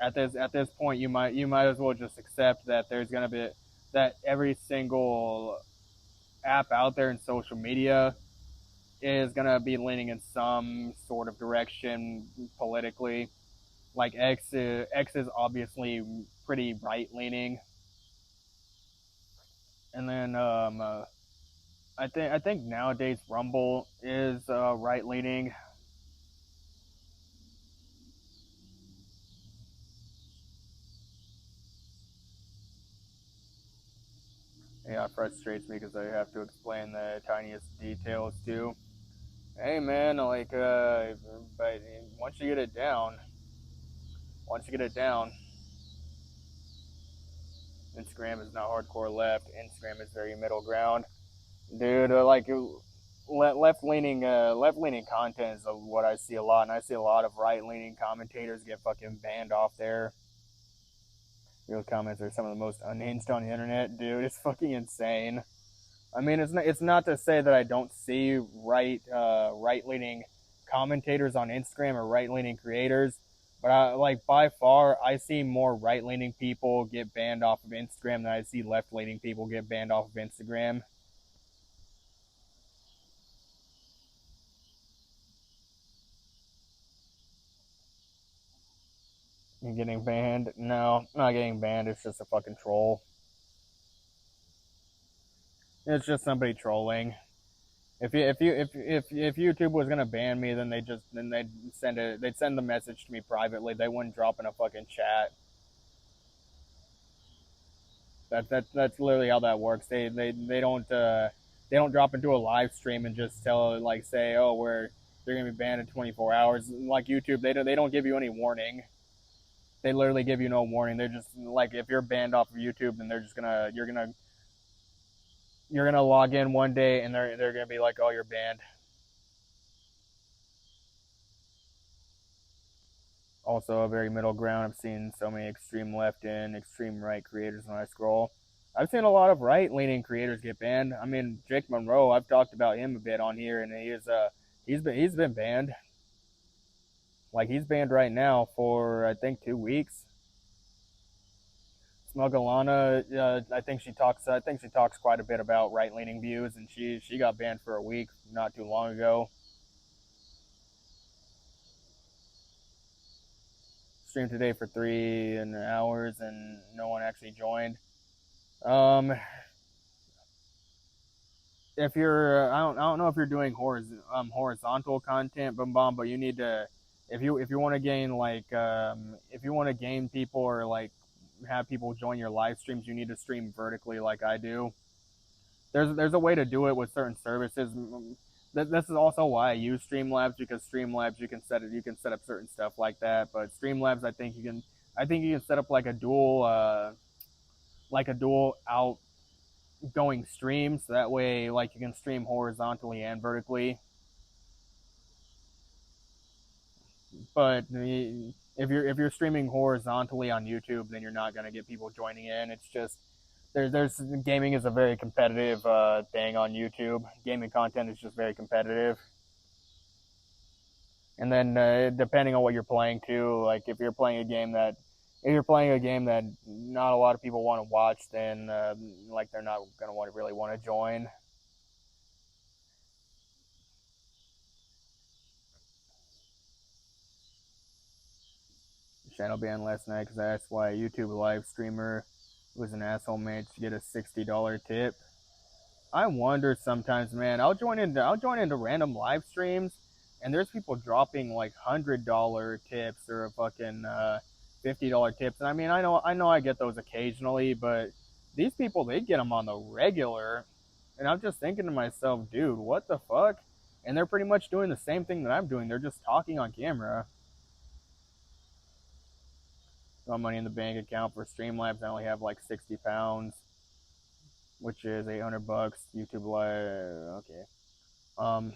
at this point you might as well just accept that there's gonna be that every single app out there in social media is gonna be leaning in some sort of direction politically. Like X is obviously pretty right leaning, and then I think nowadays Rumble is right leaning. Yeah, it frustrates me because I have to explain the tiniest details too. Hey man, like but once you get it down, once you get it down, Instagram is not hardcore left. Instagram is very middle ground, dude. Like left leaning content is what I see a lot, and I see a lot of right leaning commentators get fucking banned off there. Real comments are some of the most unhinged on the internet, dude. It's fucking insane. I mean, it's not to say that I don't see right leaning commentators on Instagram or right leaning creators, but like by far I see more right leaning people get banned off of Instagram than I see left leaning people get banned off of Instagram. You getting banned? No, I'm not getting banned. It's just a fucking troll. It's just somebody trolling. If YouTube was gonna ban me, then they'd send the message to me privately. They wouldn't drop in a fucking chat. That's literally how that works. They don't drop into a live stream and just tell like say, oh, they're gonna be banned in 24 hours. Like YouTube, they don't give you any warning. They literally give you no warning. They're just like, if you're banned off of YouTube, then you're gonna log in one day and they're gonna be like, oh, you're banned. Also a very middle ground. I've seen so many extreme left and extreme right creators when I scroll. I've seen a lot of right leaning creators get banned. I mean, Jake Monroe, I've talked about him a bit on here, and he's been banned. Like, he's banned right now for I think 2 weeks. Smugalana, I think she talks quite a bit about right leaning views, and she got banned for a week not too long ago. Streamed today for 3 hours and no one actually joined. If you're, I don't know if you're doing horizontal content, but you need to, if you want to gain if you want to gain people or like have people join your live streams, you need to stream vertically like I do. There's a way to do it with certain services. This is also why I use Streamlabs, because Streamlabs you can set up certain stuff like that. But Streamlabs, I think you can set up like a dual outgoing stream, so that way like you can stream horizontally and vertically. But if you're streaming horizontally on YouTube, then you're not gonna get people joining in. It's just there's gaming is a very competitive thing on YouTube. Gaming content is just very competitive. And then depending on what you're playing too, like if you're playing a game that not a lot of people want to watch, then like they're not gonna really want to join. Channel banned last night because I asked why a YouTube live streamer who was an asshole managed to get a $60 tip. I wonder sometimes, man. I'll join into random live streams, and there's people dropping like $100 tips or a fucking $50 tips. And I mean, I know I get those occasionally, but these people, they get them on the regular, and I'm just thinking to myself, dude, what the fuck? And they're pretty much doing the same thing that I'm doing. They're just talking on camera. Got money in the bank account for Streamlabs. I only have like 60 pounds, which is $800. YouTube Live, okay. Um,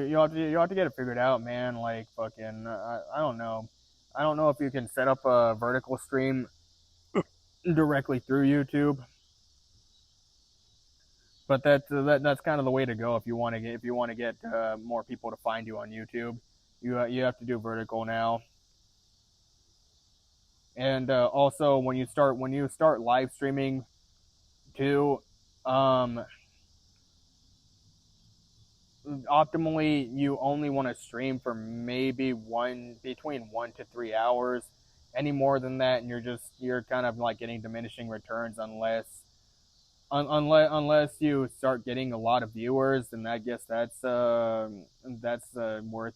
you have to get it figured out, man. Like fucking, I don't know. I don't know if you can set up a vertical stream directly through YouTube, but that's kind of the way to go if you want to get more people to find you on YouTube. You have to do vertical now. And also when you start live streaming too, optimally you only want to stream for maybe between 1 to 3 hours. Any more than that, and you're kind of like getting diminishing returns unless you start getting a lot of viewers, then I guess that's worth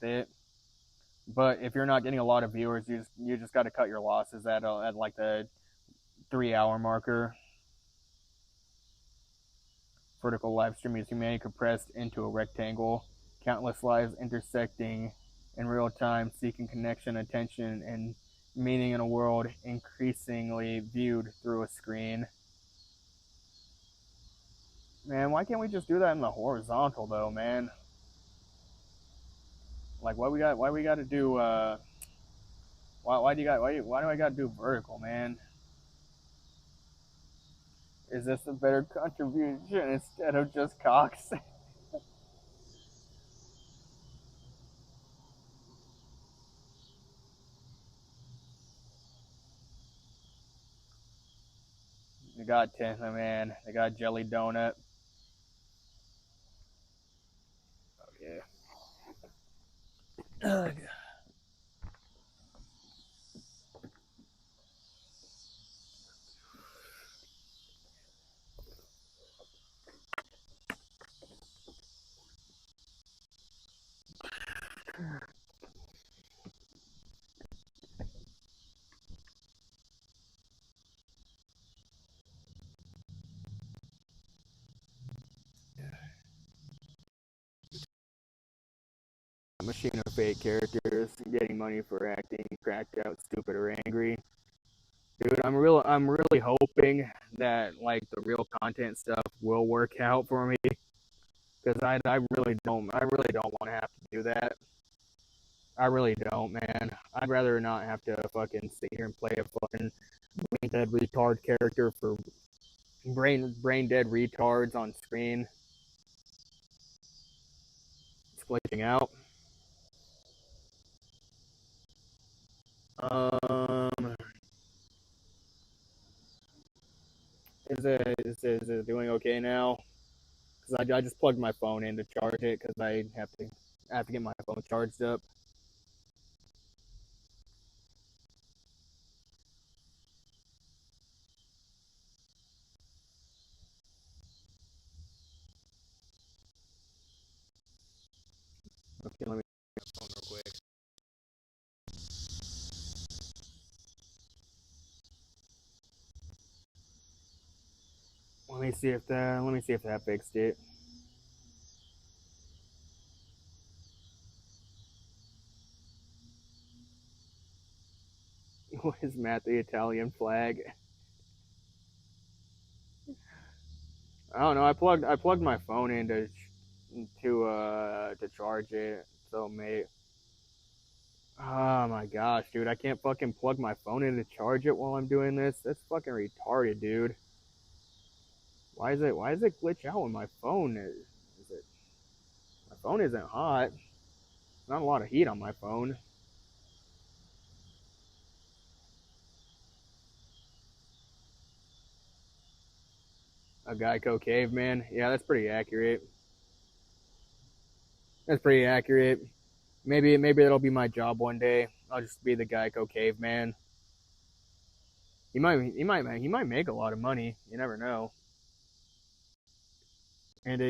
it. But if you're not getting a lot of viewers, you just got to cut your losses at like the 3 hour marker. Vertical live stream is humanity compressed into a rectangle, countless lives intersecting in real time, seeking connection, attention, and meaning in a world increasingly viewed through a screen. Man, why can't we just do that in the horizontal though, man? Like, why we got to do why do I got to do vertical, man? Is this a better contribution instead of just Cox? They got Tintha, man. They got Jelly Donut. Okay. Machine of fake characters, getting money for acting cracked out, stupid, or angry. Dude, I'm really hoping that like the real content stuff will work out for me, because I really don't want to have to do that. I really don't, man. I'd rather not have to fucking sit here and play a fucking brain dead retard character for brain dead retards on screen. It's glitching out. Um, is it doing okay now? Because I just plugged my phone in to charge it because I have to get my phone charged up. Okay, let me get my phone real quick. Let me see if that fixed it. What is Matt the Italian flag? I don't know. I plugged my phone in to charge it. So mate, oh my gosh, dude, I can't fucking plug my phone in to charge it while I'm doing this. That's fucking retarded, dude. Why does it glitch out when my phone is it my phone isn't hot. Not a lot of heat on my phone. A Geico caveman. Yeah, that's pretty accurate. That's pretty accurate. Maybe that'll be my job one day. I'll just be the Geico caveman. He might make a lot of money. You never know. And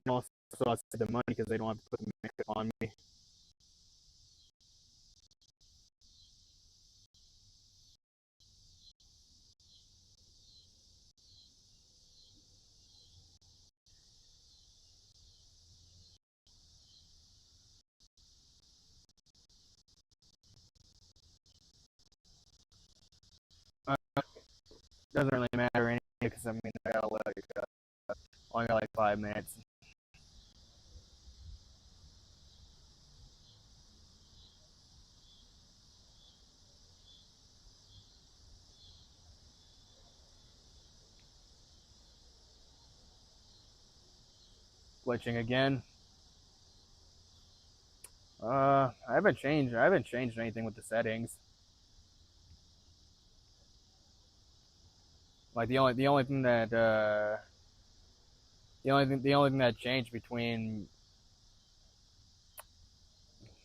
also I'll save the money because they don't have to put the makeup on me. Doesn't really matter anyway because I mean I got only got like 5 minutes. Glitching again. I haven't changed anything with the settings. Like the only thing that the only thing that changed between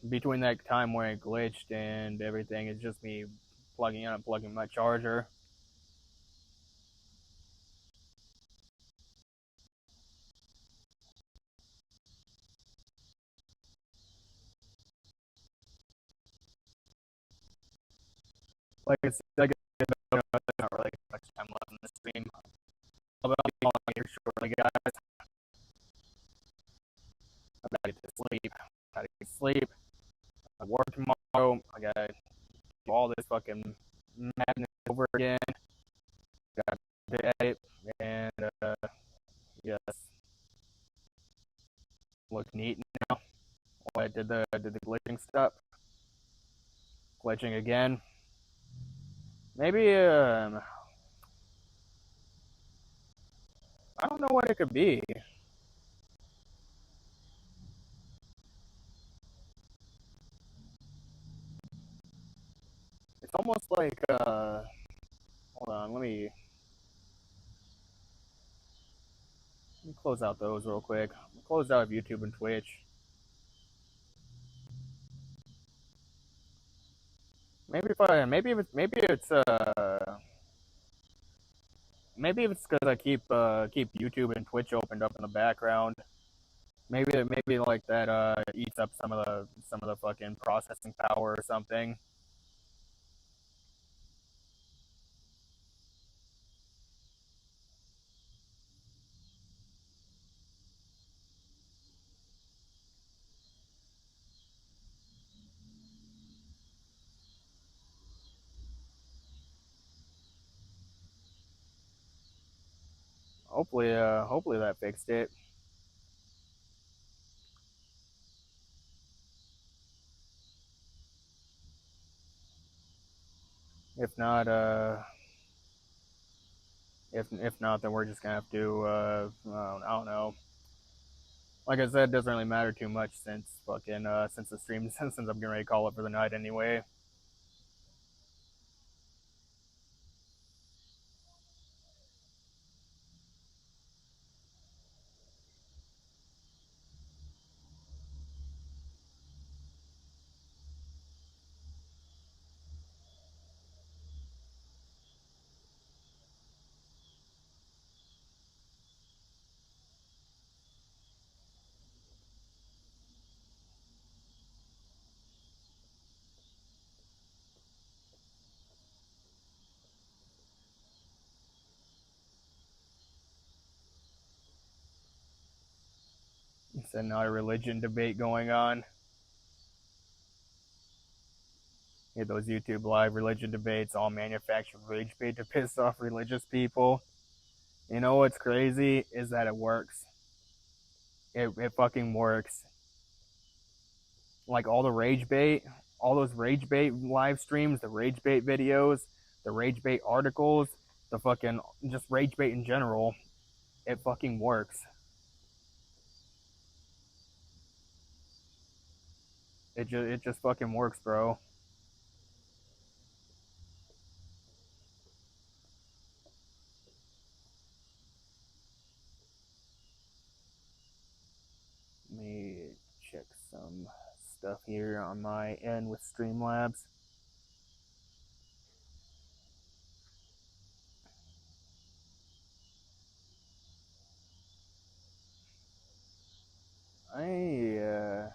that time where it glitched and everything is just me plugging in and plugging my charger. Like I said, I guess not really much time left in the stream. I'll be calling here shortly, guys. I gotta get to sleep. I gotta get to sleep. I work tomorrow. I gotta do all this fucking madness over again. Got to edit and yes, look neat now. Oh, I did the glitching stuff. Glitching again. Maybe I don't know what it could be. It's almost like hold on, let me close out those real quick. Close out YouTube and Twitch. Maybe it's because I keep YouTube and Twitch opened up in the background. Maybe like that eats up some of the fucking processing power or something. Hopefully that fixed it. If not, if not, then we're just gonna have to I don't know. Like I said, it doesn't really matter too much since the stream since I'm getting ready to call it for the night anyway. It's not a religion debate going on. Yeah, those YouTube live religion debates, all manufactured rage bait to piss off religious people. You know what's crazy is that it works. It fucking works. Like all those rage bait live streams, the rage bait videos, the rage bait articles, the fucking just rage bait in general. It fucking works. It just fucking works, bro. Let me check some stuff here on my end with Streamlabs. I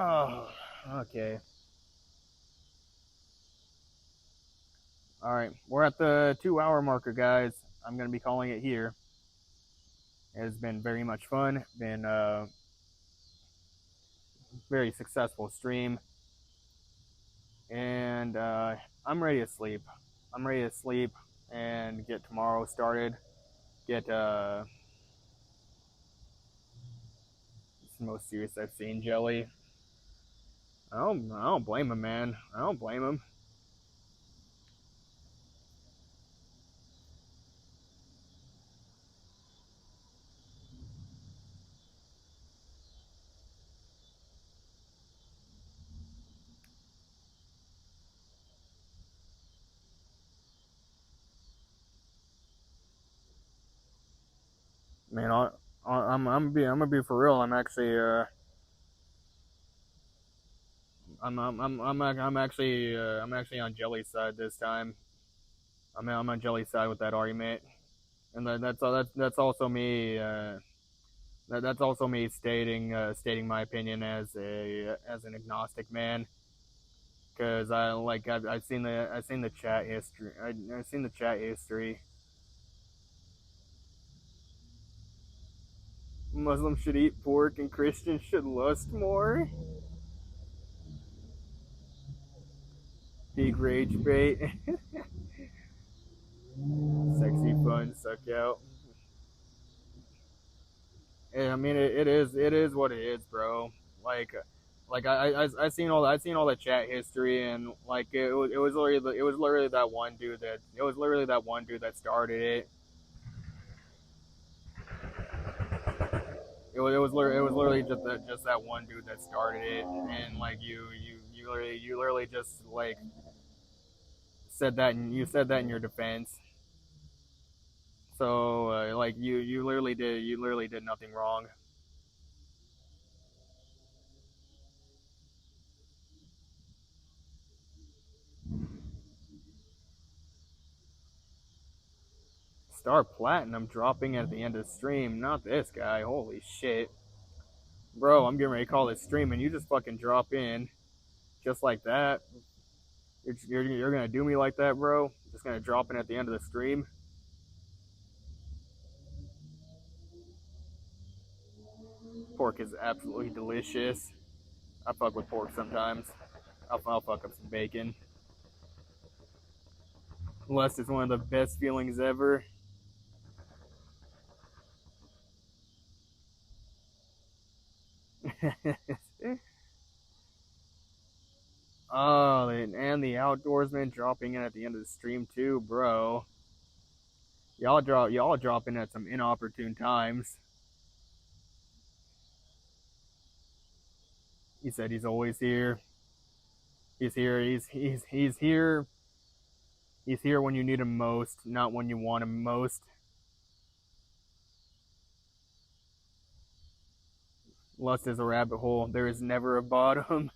Oh, okay. All right, we're at the 2 hour marker, guys. I'm gonna be calling it here. It has been very much fun. Been a very successful stream, and I'm ready to sleep. I'm ready to sleep and get tomorrow started. Get it's the most serious I've seen, Jelly. I don't blame him, man. I don't blame him. Man, I'm gonna be for real. I'm actually I'm actually on Jelly's side this time. I'm on Jelly's side with that argument, and that's also me. That's also me stating my opinion as an agnostic man, because I've seen the chat history. I've seen the chat history. Muslims should eat pork and Christians should lust more. Big rage bait. Sexy fun suck out. Yeah, I mean it is what it is, bro. Like I seen all the chat history, and like it was literally that one dude that started it. It was literally just that one dude that started it, and like you literally just like said that in your defense. So like you literally did nothing wrong. Star Platinum dropping at the end of the stream. Not this guy. Holy shit. Bro, I'm getting ready to call this stream and you just fucking drop in just like that. You're going to do me like that, bro? Just going to drop in at the end of the stream? Pork is absolutely delicious. I fuck with pork sometimes. I'll fuck up some bacon. Lust is one of the best feelings ever. Oh, and the outdoorsman dropping in at the end of the stream too, bro. Y'all drop in at some inopportune times. He said he's always here. He's here. He's here. He's here when you need him most, not when you want him most. Lust is a rabbit hole. There is never a bottom.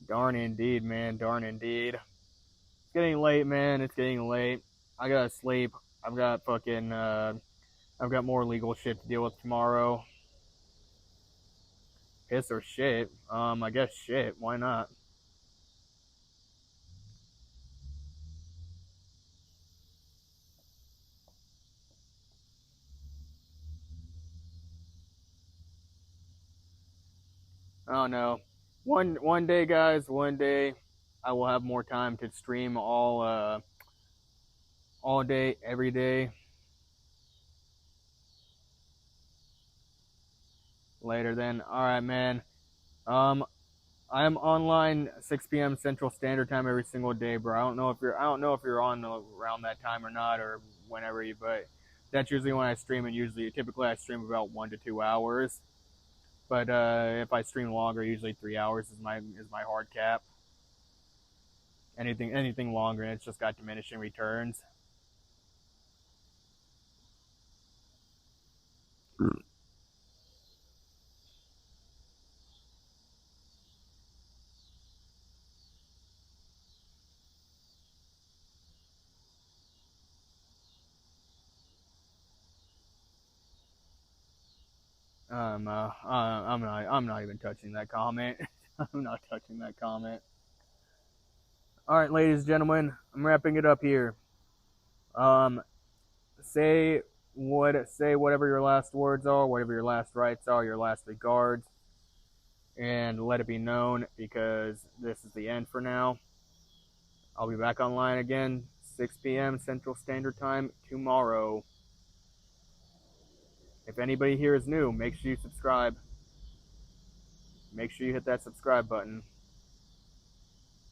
Darn indeed, man. Darn indeed. It's getting late, man. It's getting late. I gotta sleep. I've got fucking. I've got more legal shit to deal with tomorrow. Piss or shit. I guess shit. Why not? I don't know. One day, guys. One day, I will have more time to stream all day, every day. Later then. All right, man. I am online 6 p.m. Central Standard Time every single day, bro. I don't know if you're on around that time or not, or whenever you. But that's usually when I stream, and typically I stream about 1 to 2 hours. But if I stream longer, usually 3 hours is my hard cap. Anything longer, and it's just got diminishing returns. I'm not even touching that comment. I'm not touching that comment. All right, ladies and gentlemen, I'm wrapping it up here. Um, say whatever your last words are, whatever your last rites are, your last regards, and let it be known, because this is the end for now. I'll be back online again 6 p.m. Central Standard Time tomorrow. If anybody here is new, make sure you subscribe. Make sure you hit that subscribe button.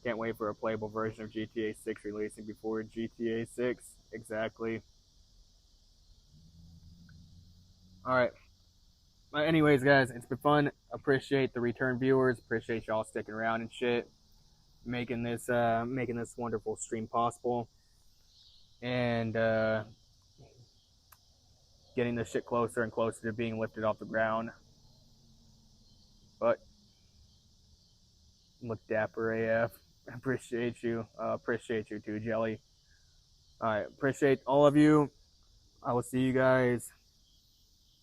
Can't wait for a playable version of GTA 6 releasing before GTA 6. Exactly. Alright. Anyways, guys, it's been fun. Appreciate the return viewers. Appreciate y'all sticking around and shit. Making this wonderful stream possible. And getting this shit closer and closer to being lifted off the ground. But look dapper AF. Appreciate you. Appreciate you too, Jelly. Alright, appreciate all of you. I will see you guys.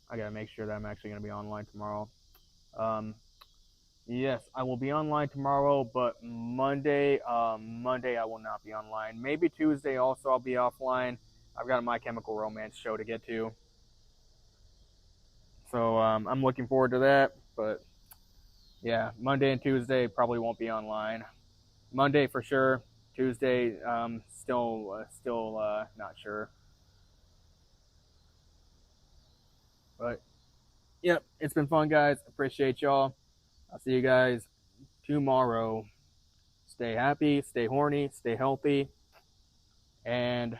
I gotta make sure that I'm actually gonna be online tomorrow. Yes, I will be online tomorrow, but Monday I will not be online. Maybe Tuesday also I'll be offline. I've got a My Chemical Romance show to get to. So I'm looking forward to that. But yeah, Monday and Tuesday probably won't be online. Monday for sure. Tuesday, still not sure. But yep, it's been fun, guys. Appreciate y'all. I'll see you guys tomorrow. Stay happy, stay horny, stay healthy, and